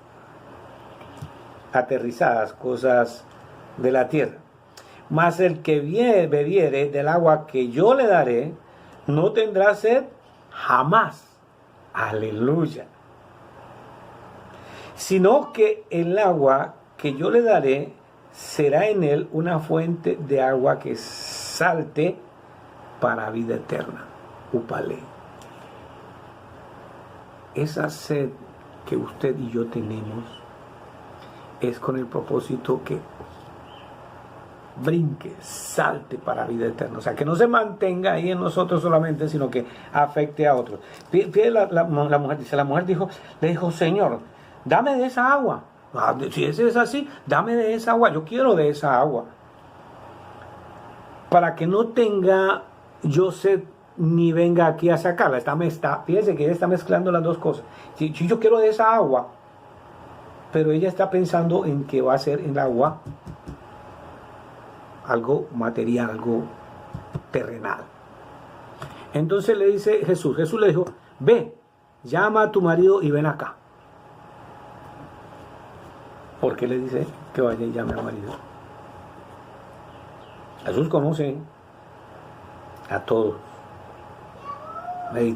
[SPEAKER 1] aterrizadas, cosas de la tierra. Mas el que bebiere del agua que yo le daré, no tendrá sed jamás. Aleluya. Sino que el agua que yo le daré será en él una fuente de agua que salte para vida eterna. Upale. Esa sed que usted y yo tenemos es con el propósito que brinque, salte para vida eterna. O sea, que no se mantenga ahí en nosotros solamente, sino que afecte a otros. Fíjate, la mujer dice, le dijo, Señor, dame de esa agua. Si ese es así, dame de esa agua. Yo quiero de esa agua. Para que no tenga yo sed ni venga aquí a sacarla. Fíjese que ella está mezclando las dos cosas. Si yo quiero de esa agua, pero ella está pensando en que va a ser el agua algo material, algo terrenal. Entonces le dice Jesús le dijo: ve, llama a tu marido y ven acá. ¿Por qué le dice que vaya y llame al marido? Jesús conoce a todos.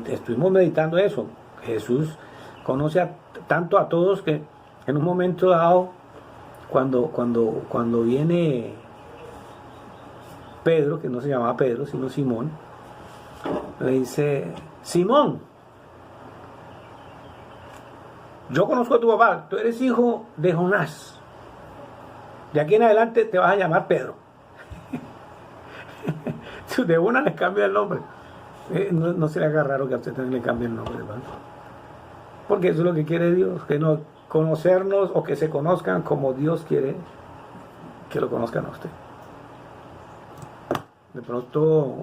[SPEAKER 1] Estuvimos meditando eso. Jesús conoce tanto a todos que en un momento dado, cuando viene Pedro, que no se llamaba Pedro sino Simón, le dice: Simón, yo conozco a tu papá, tú eres hijo de Jonás, de aquí en adelante te vas a llamar Pedro. De una le cambia el nombre. No se le haga raro que a usted también le cambie el nombre, ¿verdad? Porque eso es lo que quiere Dios, que no conocernos o que se conozcan como Dios quiere que lo conozcan a usted. De pronto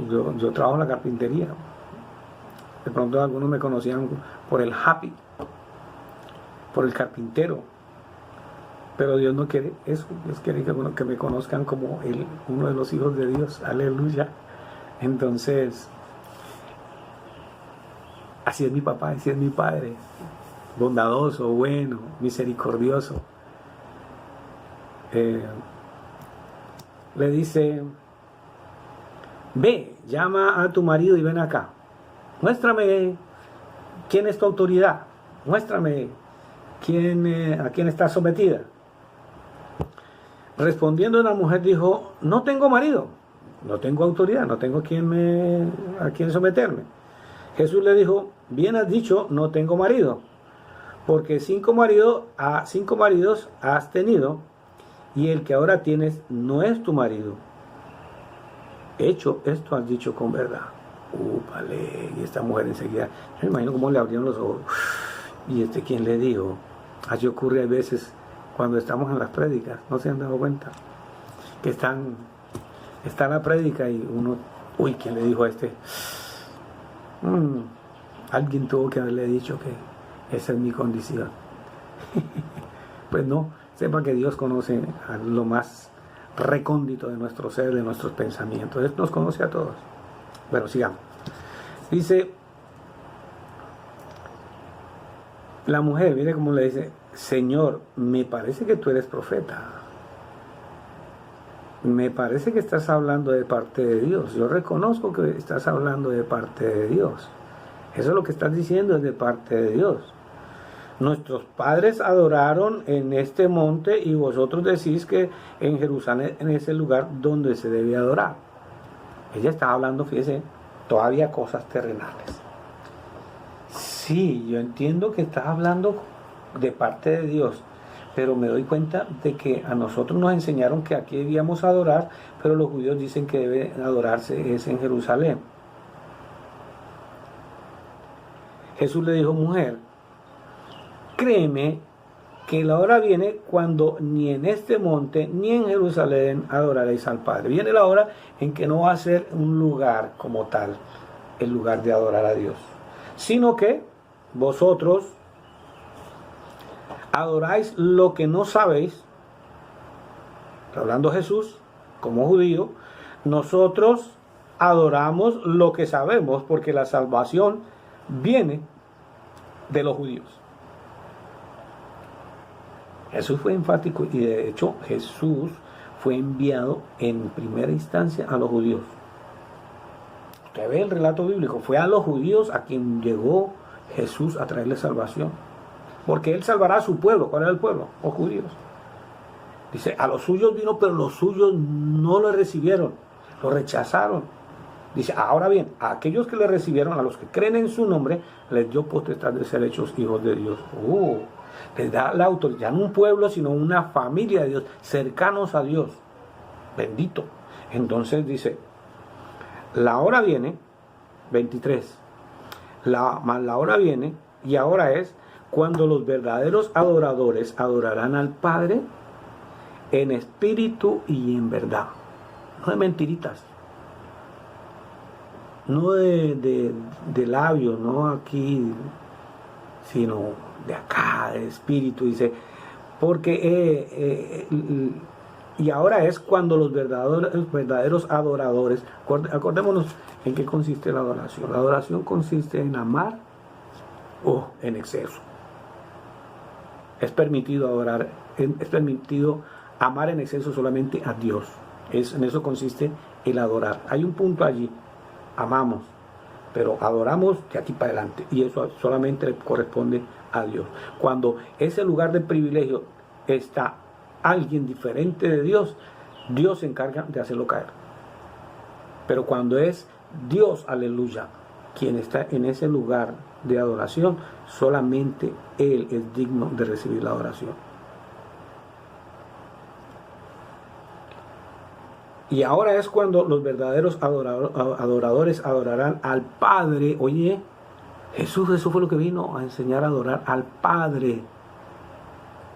[SPEAKER 1] yo trabajo en la carpintería. De pronto algunos me conocían por el happy, por el carpintero. Pero Dios no quiere eso. Dios quiere que me conozcan como uno de los hijos de Dios. Aleluya. Entonces, así es mi papá, así es mi padre. Bondadoso, bueno, misericordioso. Le dice: ve, llama a tu marido y ven acá. Muéstrame quién es tu autoridad. Muéstrame a quién está sometida. Respondiendo la mujer dijo: no tengo marido, no tengo autoridad, no tengo a quién someterme. Jesús le dijo: bien has dicho, no tengo marido, porque 5 maridos has tenido, y el que ahora tienes no es tu marido. Hecho, esto has dicho con verdad. Vale. Y esta mujer enseguida, yo me imagino cómo le abrieron los ojos. ¿Y quién le dijo? Así ocurre a veces cuando estamos en las prédicas, ¿no se han dado cuenta? Que está la prédica y uno, ¿quién le dijo a este? Alguien tuvo que haberle dicho que esa es mi condición. Pues no, sepa que Dios conoce a lo más recóndito de nuestro ser, de nuestros pensamientos. Él nos conoce a todos. Bueno, sigamos. Dice la mujer, mire cómo le dice: Señor, me parece que tú eres profeta. Me parece que estás hablando de parte de Dios. Yo reconozco que estás hablando de parte de Dios. Eso es lo que estás diciendo, es de parte de Dios. Nuestros padres adoraron en este monte y vosotros decís que en Jerusalén es el lugar donde se debe adorar. Ella estaba hablando, fíjese, todavía cosas terrenales. Sí, yo entiendo que estás hablando de parte de Dios, pero me doy cuenta de que a nosotros nos enseñaron que aquí debíamos adorar, pero los judíos dicen que debe adorarse es en Jerusalén. Jesús le dijo, mujer, créeme que la hora viene cuando ni en este monte ni en Jerusalén adoraréis al Padre. Viene la hora en que no va a ser un lugar como tal, el lugar de adorar a Dios, sino que vosotros adoráis lo que no sabéis. Hablando Jesús como judío, nosotros adoramos lo que sabemos porque la salvación viene de los judíos. Jesús fue enfático y de hecho Jesús fue enviado en primera instancia a los judíos. Usted ve el relato bíblico, fue a los judíos a quien llegó Jesús a traerle salvación. Porque Él salvará a su pueblo. ¿Cuál era el pueblo? Los judíos. Dice, a los suyos vino, pero los suyos no lo recibieron, lo rechazaron. Dice, ahora bien, a aquellos que le recibieron, a los que creen en su nombre, les dio potestad de ser hechos hijos de Dios. Les da la autoridad, no un pueblo, sino una familia de Dios, cercanos a Dios. Bendito. Entonces dice, la hora viene, 23, la hora viene, y ahora es, cuando los verdaderos adoradores adorarán al Padre en espíritu y en verdad. No de mentiritas. No de labios, no aquí, sino de acá, de espíritu, dice, porque y ahora es cuando los verdaderos adoradores, acordémonos en qué consiste la adoración. La adoración consiste en amar o en exceso. Es permitido adorar, es permitido amar en exceso solamente a Dios. En eso consiste el adorar. Hay un punto allí. Amamos, pero adoramos de aquí para adelante, y eso solamente le corresponde a Dios. Cuando ese lugar de privilegio está alguien diferente de Dios, Dios se encarga de hacerlo caer. Pero cuando es Dios, aleluya, quien está en ese lugar de adoración, solamente Él es digno de recibir la adoración. Y ahora es cuando los verdaderos adoradores adorarán al Padre. Oye, Jesús, eso fue lo que vino a enseñar a adorar al Padre.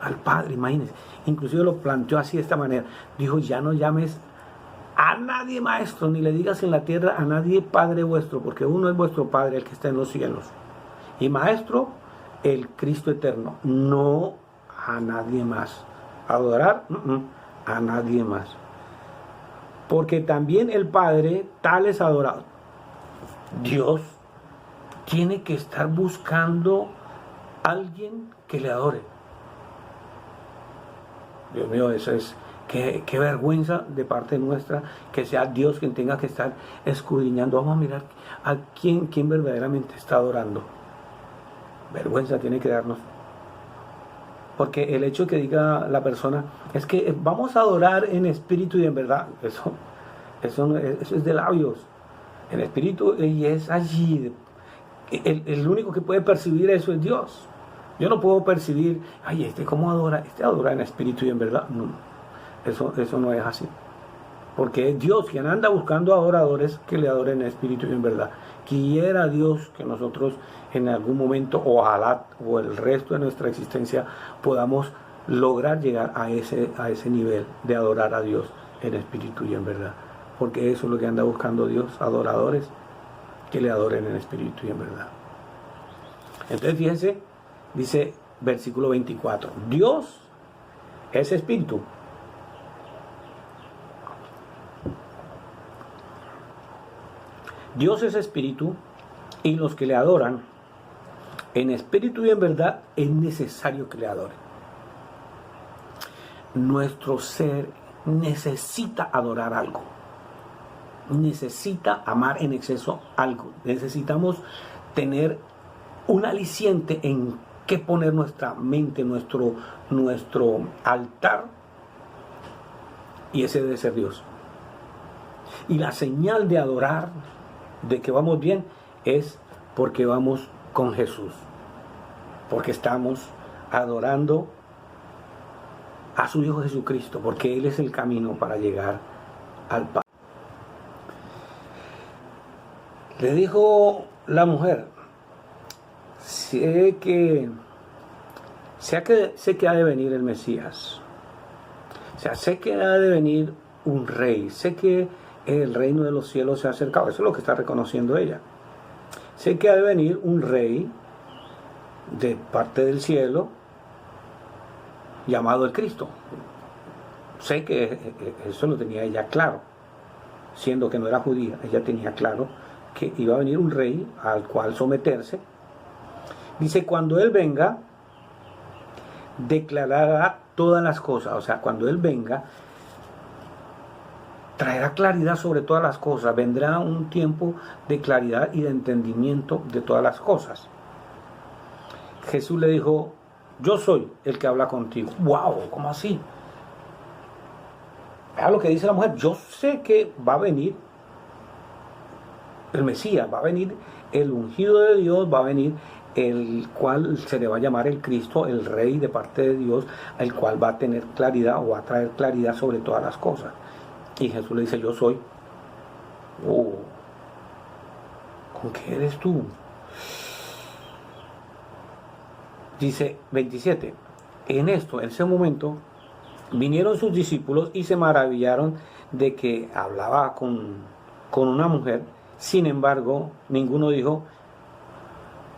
[SPEAKER 1] Al Padre, imagínense. Inclusive lo planteó así de esta manera. Dijo, ya no llames a nadie maestro, ni le digas en la tierra a nadie Padre vuestro, porque uno es vuestro Padre, el que está en los cielos. Y maestro, el Cristo eterno. No a nadie más. Adorar, a nadie más. Porque también el Padre, tal es adorado. Dios tiene que estar buscando a alguien que le adore. Dios mío, eso es, qué vergüenza de parte nuestra que sea Dios quien tenga que estar escudriñando. Vamos a mirar a quién verdaderamente está adorando. Vergüenza tiene que darnos. Porque el hecho que diga la persona es que vamos a adorar en espíritu y en verdad, eso es de labios, en espíritu, y es allí. El único que puede percibir eso es Dios. Yo no puedo percibir, ay, ¿cómo adora? Adora en espíritu y en verdad. No, eso no es así. Porque es Dios quien anda buscando adoradores que le adoren en espíritu y en verdad. Quiera Dios que nosotros en algún momento, ojalá, o el resto de nuestra existencia, podamos lograr llegar a ese nivel de adorar a Dios en espíritu y en verdad. Porque eso es lo que anda buscando Dios, adoradores que le adoren en espíritu y en verdad. Entonces fíjense, dice versículo 24, Dios es espíritu. Dios es espíritu, y los que le adoran en espíritu y en verdad es necesario que le adoren. Nuestro ser necesita adorar algo. Necesita amar en exceso algo. Necesitamos tener un aliciente en qué poner nuestra mente, nuestro altar, y ese debe ser Dios. Y la señal de adorar, de que vamos bien, es porque vamos con Jesús, porque estamos adorando a su Hijo Jesucristo, porque Él es el camino para llegar al Padre. Le dijo la mujer: sé que ha de venir el Mesías, o sea, sé que ha de venir un rey, sé que el reino de los cielos se ha acercado. Eso es lo que está reconociendo ella. Sé que ha de venir un rey de parte del cielo llamado el Cristo. Sé que eso lo tenía ella claro, siendo que no era judía. Ella tenía claro que iba a venir un rey al cual someterse. Dice: cuando Él venga, declarará todas las cosas. O sea, cuando Él venga, traerá claridad sobre todas las cosas. Vendrá un tiempo de claridad y de entendimiento de todas las cosas. Jesús le dijo: yo soy el que habla contigo. ¡Wow! ¿Cómo así? Vea lo que dice la mujer: yo sé que va a venir el Mesías, va a venir el ungido de Dios, va a venir el cual se le va a llamar el Cristo, el Rey de parte de Dios, el cual va a tener claridad o va a traer claridad sobre todas las cosas. Y Jesús le dice: yo soy. Oh, ¿con qué eres tú? Dice 27. En ese momento, vinieron sus discípulos y se maravillaron de que hablaba con una mujer. Sin embargo, ninguno dijo: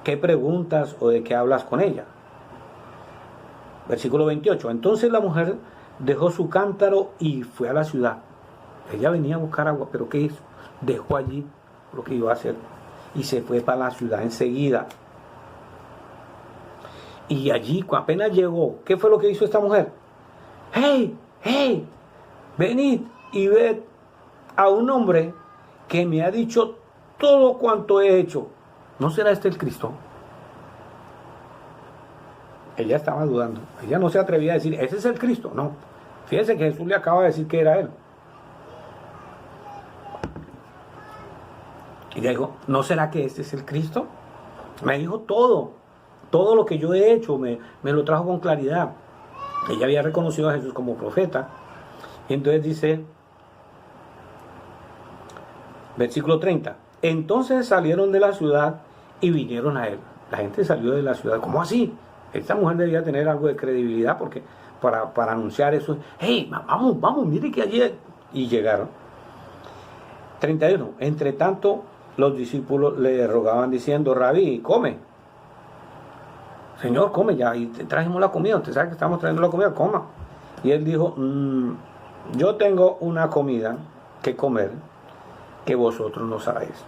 [SPEAKER 1] ¿qué preguntas o de qué hablas con ella? Versículo 28. Entonces la mujer dejó su cántaro y fue a la ciudad. Ella venía a buscar agua, pero ¿qué hizo? Dejó allí lo que iba a hacer y se fue para la ciudad enseguida. Y allí, apenas llegó, ¿qué fue lo que hizo esta mujer? ¡Hey! Venid y ved a un hombre que me ha dicho todo cuanto he hecho. ¿No será este el Cristo? Ella estaba dudando. Ella no se atrevía a decir: ese es el Cristo. No. Fíjense que Jesús le acaba de decir que era él. Y ella dijo: ¿no será que este es el Cristo? Me dijo todo lo que yo he hecho, me lo trajo con claridad. Ella había reconocido a Jesús como profeta. Y entonces dice, versículo 30, entonces salieron de la ciudad y vinieron a él. La gente salió de la ciudad. ¿Cómo así? Esta mujer debía tener algo de credibilidad, porque para anunciar eso: hey, vamos, mire que allí... Y llegaron. 31. Entre tanto, los discípulos le rogaban diciendo: Rabí, come. Señor, come ya, y te trajimos la comida. Usted sabe que estamos trayendo la comida, coma. Y él dijo: yo tengo una comida que comer que vosotros no sabéis.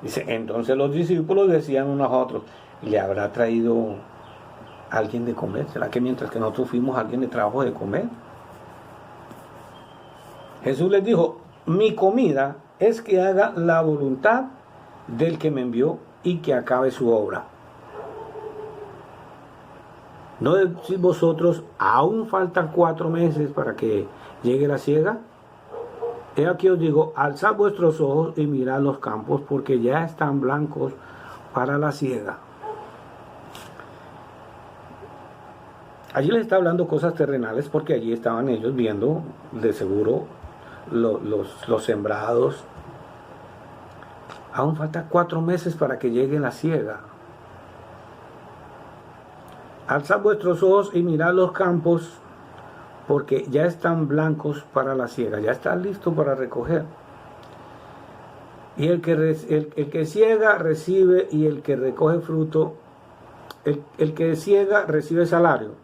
[SPEAKER 1] Dice: entonces los discípulos decían unos a otros: ¿le habrá traído alguien de comer? ¿Será que mientras que nosotros fuimos, alguien le trajo de comer? Jesús les dijo: mi comida es que haga la voluntad del que me envió y que acabe su obra. ¿No decís vosotros: aún faltan 4 meses para que llegue la siega? He aquí os digo: alzad vuestros ojos y mirad los campos, porque ya están blancos para la siega. Allí les está hablando cosas terrenales, porque allí estaban ellos viendo de seguro los sembrados. Aún falta 4 meses para que llegue la siega. Alzad vuestros ojos y mirad los campos, porque ya están blancos para la siega, ya están listos para recoger. Y el que siega recibe, y el que recoge fruto, el que siega recibe salario,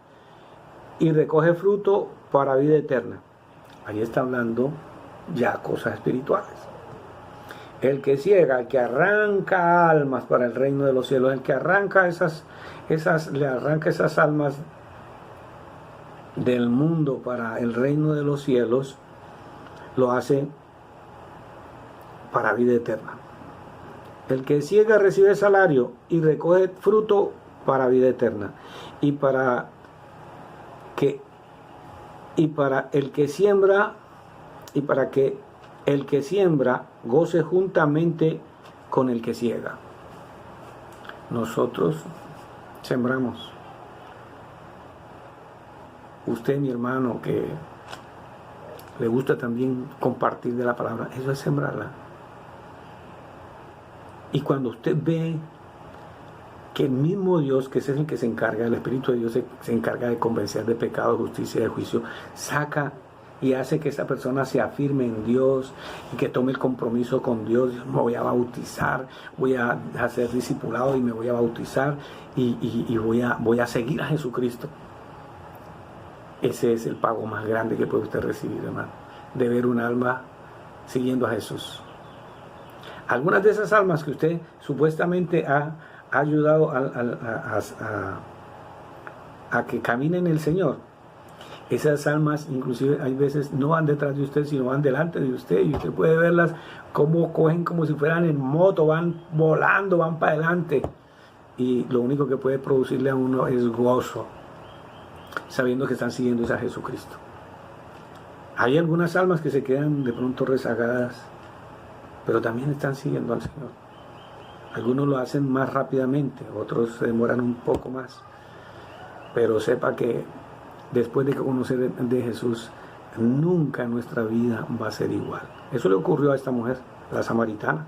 [SPEAKER 1] y recoge fruto para vida eterna. Ahí está hablando ya cosas espirituales. El que ciega, el que arranca almas para el reino de los cielos, el que arranca le arranca esas almas del mundo para el reino de los cielos, lo hace para vida eterna. El que ciega recibe salario y recoge fruto para vida eterna. Y para el que siembra, y para que el que siembra goce juntamente con el que ciega. Nosotros sembramos. Usted, mi hermano, que le gusta también compartir de la palabra, eso es sembrarla. Y cuando usted ve que el mismo Dios, que es el que se encarga, el Espíritu de Dios se encarga de convencer de pecado, justicia y de juicio, saca y hace que esa persona se afirme en Dios y que tome el compromiso con Dios. Me voy a bautizar, voy a ser discipulado y me voy a bautizar y voy a seguir a Jesucristo. Ese es el pago más grande que puede usted recibir, hermano, de ver un alma siguiendo a Jesús. Algunas de esas almas que usted supuestamente ha ayudado a que caminen el Señor, esas almas inclusive hay veces no van detrás de usted, sino van delante de usted, y usted puede verlas como cogen como si fueran en moto, van volando, van para adelante, y lo único que puede producirle a uno es gozo, sabiendo que están siguiendo a Jesucristo. Hay algunas almas que se quedan de pronto rezagadas, pero también están siguiendo al Señor. Algunos lo hacen más rápidamente, otros se demoran un poco más, pero sepa que después de conocer de Jesús, nunca nuestra vida va a ser igual. Eso le ocurrió a esta mujer, la samaritana.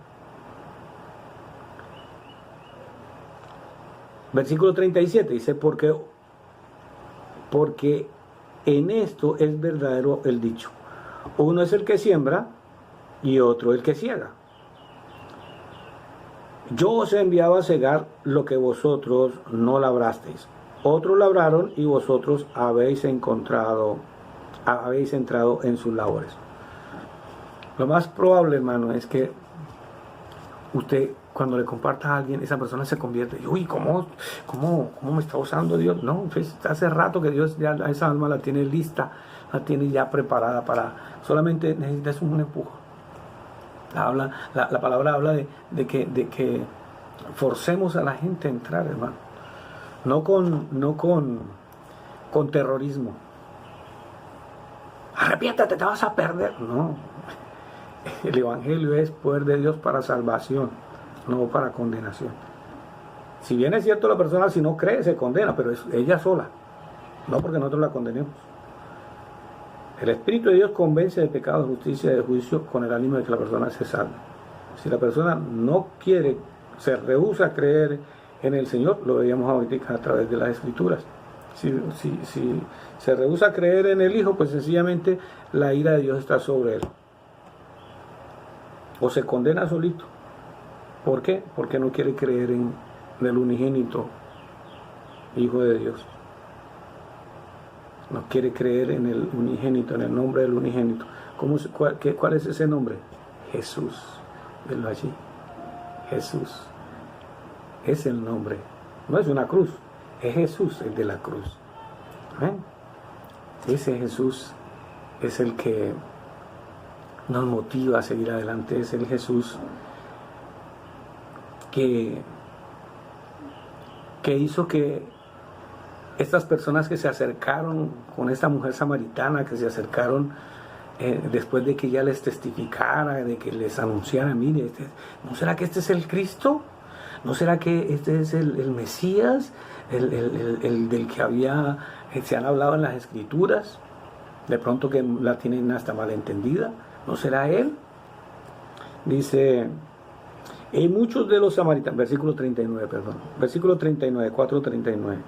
[SPEAKER 1] Versículo 37 dice, porque en esto es verdadero el dicho: uno es el que siembra y otro el que ciega. Yo os he enviado a cegar lo que vosotros no labrasteis. Otros labraron y vosotros habéis entrado en sus labores. Lo más probable, hermano, es que usted, cuando le comparta a alguien, esa persona se convierte. Uy, ¿cómo me está usando Dios? No, pues hace rato que Dios ya a esa alma la tiene lista, la tiene ya preparada para, solamente necesitas un empujo. La palabra habla de que forcemos a la gente a entrar, hermano. No con terrorismo. Arrepiéntate, te vas a perder. No. El Evangelio es poder de Dios para salvación, no para condenación. Si bien es cierto, la persona, si no cree, se condena, pero es ella sola, no porque nosotros la condenemos. El Espíritu de Dios convence de pecado, de justicia y de juicio con el ánimo de que la persona se salve. Si la persona no quiere, se rehúsa a creer en el Señor, lo veíamos ahorita a través de las Escrituras. Si se rehúsa a creer en el Hijo, pues sencillamente la ira de Dios está sobre él. O se condena solito. ¿Por qué? Porque no quiere creer en el unigénito Hijo de Dios. No quiere creer en el unigénito, en el nombre del unigénito. ¿Cuál es ese nombre? Jesús. Velo allí. Jesús. Es el nombre. No es una cruz. Es Jesús el de la cruz. Ese Jesús es el que nos motiva a seguir adelante. Es el Jesús que hizo que estas personas que se acercaron con esta mujer samaritana, que se acercaron después de que ella les testificara, de que les anunciara, mire, ¿no será que este es el Cristo? ¿No será que este es el Mesías, el del que se han hablado en las Escrituras? De pronto que la tienen hasta malentendida. ¿No será él? Dice, y muchos de los samaritanos, versículo 39, 4:39.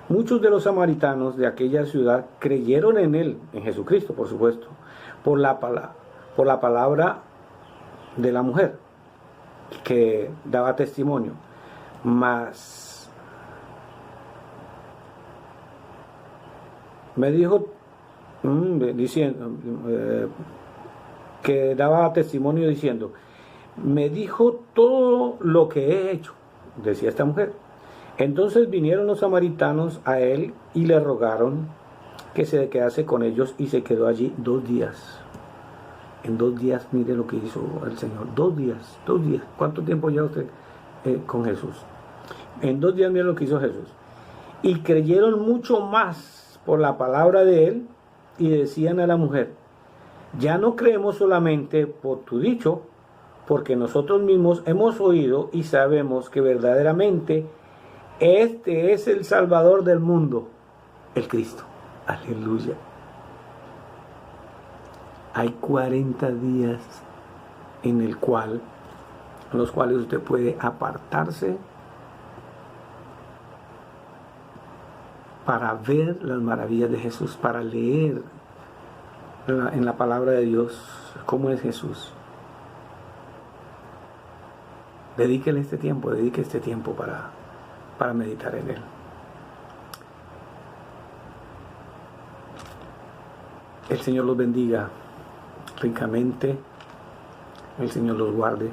[SPEAKER 1] Muchos de los samaritanos de aquella ciudad creyeron en él, en Jesucristo, por supuesto, por la palabra de la mujer que daba testimonio. Mas me dijo, diciendo, que daba testimonio diciendo, me dijo todo lo que he hecho, decía esta mujer. Entonces vinieron los samaritanos a él y le rogaron que se quedase con ellos y se quedó allí 2 días. En 2 días, mire lo que hizo el Señor. 2 días, 2 días. ¿Cuánto tiempo lleva usted con Jesús? En 2 días, mire lo que hizo Jesús. Y creyeron mucho más por la palabra de él y decían a la mujer: ya no creemos solamente por tu dicho, porque nosotros mismos hemos oído y sabemos que verdaderamente este es el Salvador del mundo, el Cristo. Aleluya. Hay 40 días en los cuales usted puede apartarse para ver las maravillas de Jesús, para leer en la palabra de Dios cómo es Jesús. Dedique este tiempo para meditar en él. El Señor los bendiga ricamente, el Señor los guarde.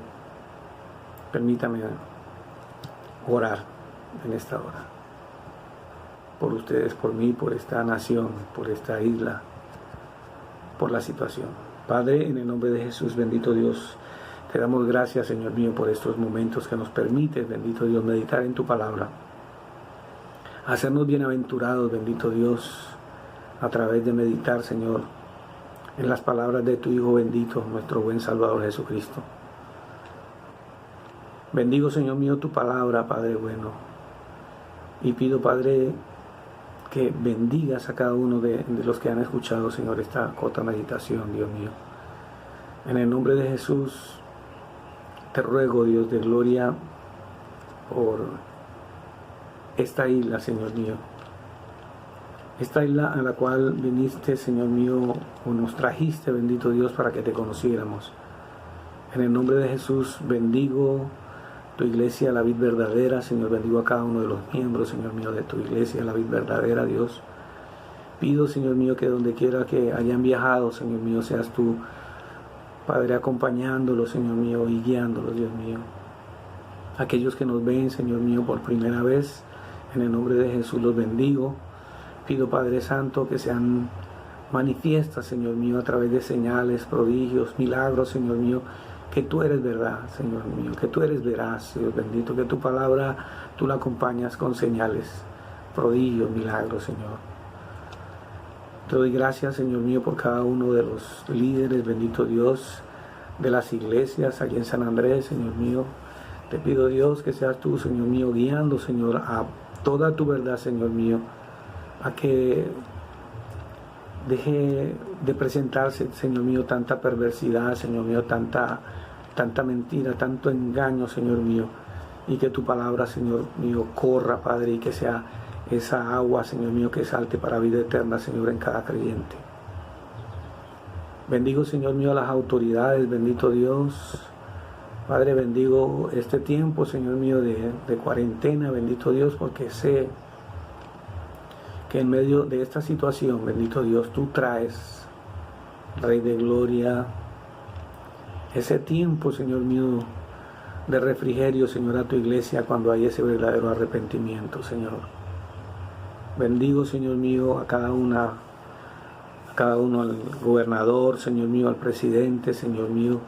[SPEAKER 1] Permítame orar en esta hora por ustedes, por mí, por esta nación, por esta isla, por la situación. Padre, en el nombre de Jesús, bendito Dios, te damos gracias, Señor mío, por estos momentos que nos permites, bendito Dios, meditar en tu palabra, hacernos bienaventurados, bendito Dios, a través de meditar, Señor, en las palabras de tu Hijo bendito, nuestro buen Salvador Jesucristo. Bendigo, Señor mío, tu palabra, Padre bueno, y pido, Padre, que bendigas a cada uno de los que han escuchado, Señor, esta corta meditación, Dios mío. En el nombre de Jesús, te ruego, Dios de gloria, por esta isla, Señor mío. Esta isla a la cual viniste, Señor mío, o nos trajiste, bendito Dios, para que te conociéramos. En el nombre de Jesús, bendigo tu iglesia, la vid verdadera, Señor. Bendigo a cada uno de los miembros, Señor mío, de tu iglesia, la vid verdadera, Dios. Pido, Señor mío, que donde quiera que hayan viajado, Señor mío, seas tú, Padre, acompañándolos, Señor mío, y guiándolos, Dios mío. Aquellos que nos ven, Señor mío, por primera vez, en el nombre de Jesús los bendigo. Pido, Padre Santo, que sean manifiestas, Señor mío, a través de señales, prodigios, milagros, Señor mío, que tú eres verdad, Señor mío, que tú eres veraz, Dios bendito, que tu palabra tú la acompañas con señales, prodigios, milagros, Señor. Te doy gracias, Señor mío, por cada uno de los líderes, bendito Dios, de las iglesias aquí en San Andrés, Señor mío. Te pido, Dios, que seas tú, Señor mío, guiando, Señor, a toda tu verdad, Señor mío, a que deje de presentarse, Señor mío, tanta perversidad, Señor mío, tanta mentira, tanto engaño, Señor mío, y que tu palabra, Señor mío, corra, Padre, y que sea esa agua, Señor mío, que salte para vida eterna, Señor, en cada creyente. Bendigo, Señor mío, a las autoridades, bendito Dios. Padre, bendigo este tiempo, Señor mío, de cuarentena, bendito Dios, porque sé que en medio de esta situación, bendito Dios, tú traes, Rey de Gloria, ese tiempo, Señor mío, de refrigerio, Señor, a tu iglesia cuando hay ese verdadero arrepentimiento, Señor. Bendigo, Señor mío, a cada uno, al gobernador, Señor mío, al presidente, Señor mío,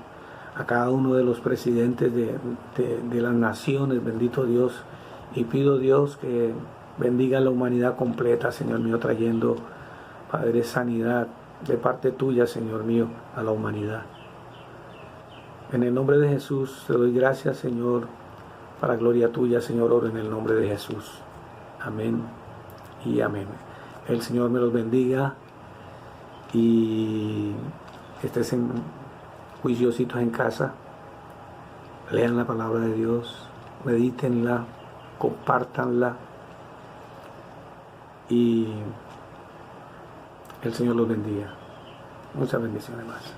[SPEAKER 1] a cada uno de los presidentes de las naciones, bendito Dios, y pido, Dios, que bendiga a la humanidad completa, Señor mío, trayendo, Padre, sanidad de parte tuya, Señor mío, a la humanidad. En el nombre de Jesús te doy gracias, Señor, para gloria tuya, Señor, oro en el nombre de Jesús. Amén y amén. El Señor me los bendiga y estés juiciositos en casa. Lean la palabra de Dios, medítenla, compártanla y el Señor los bendiga. Muchas bendiciones más.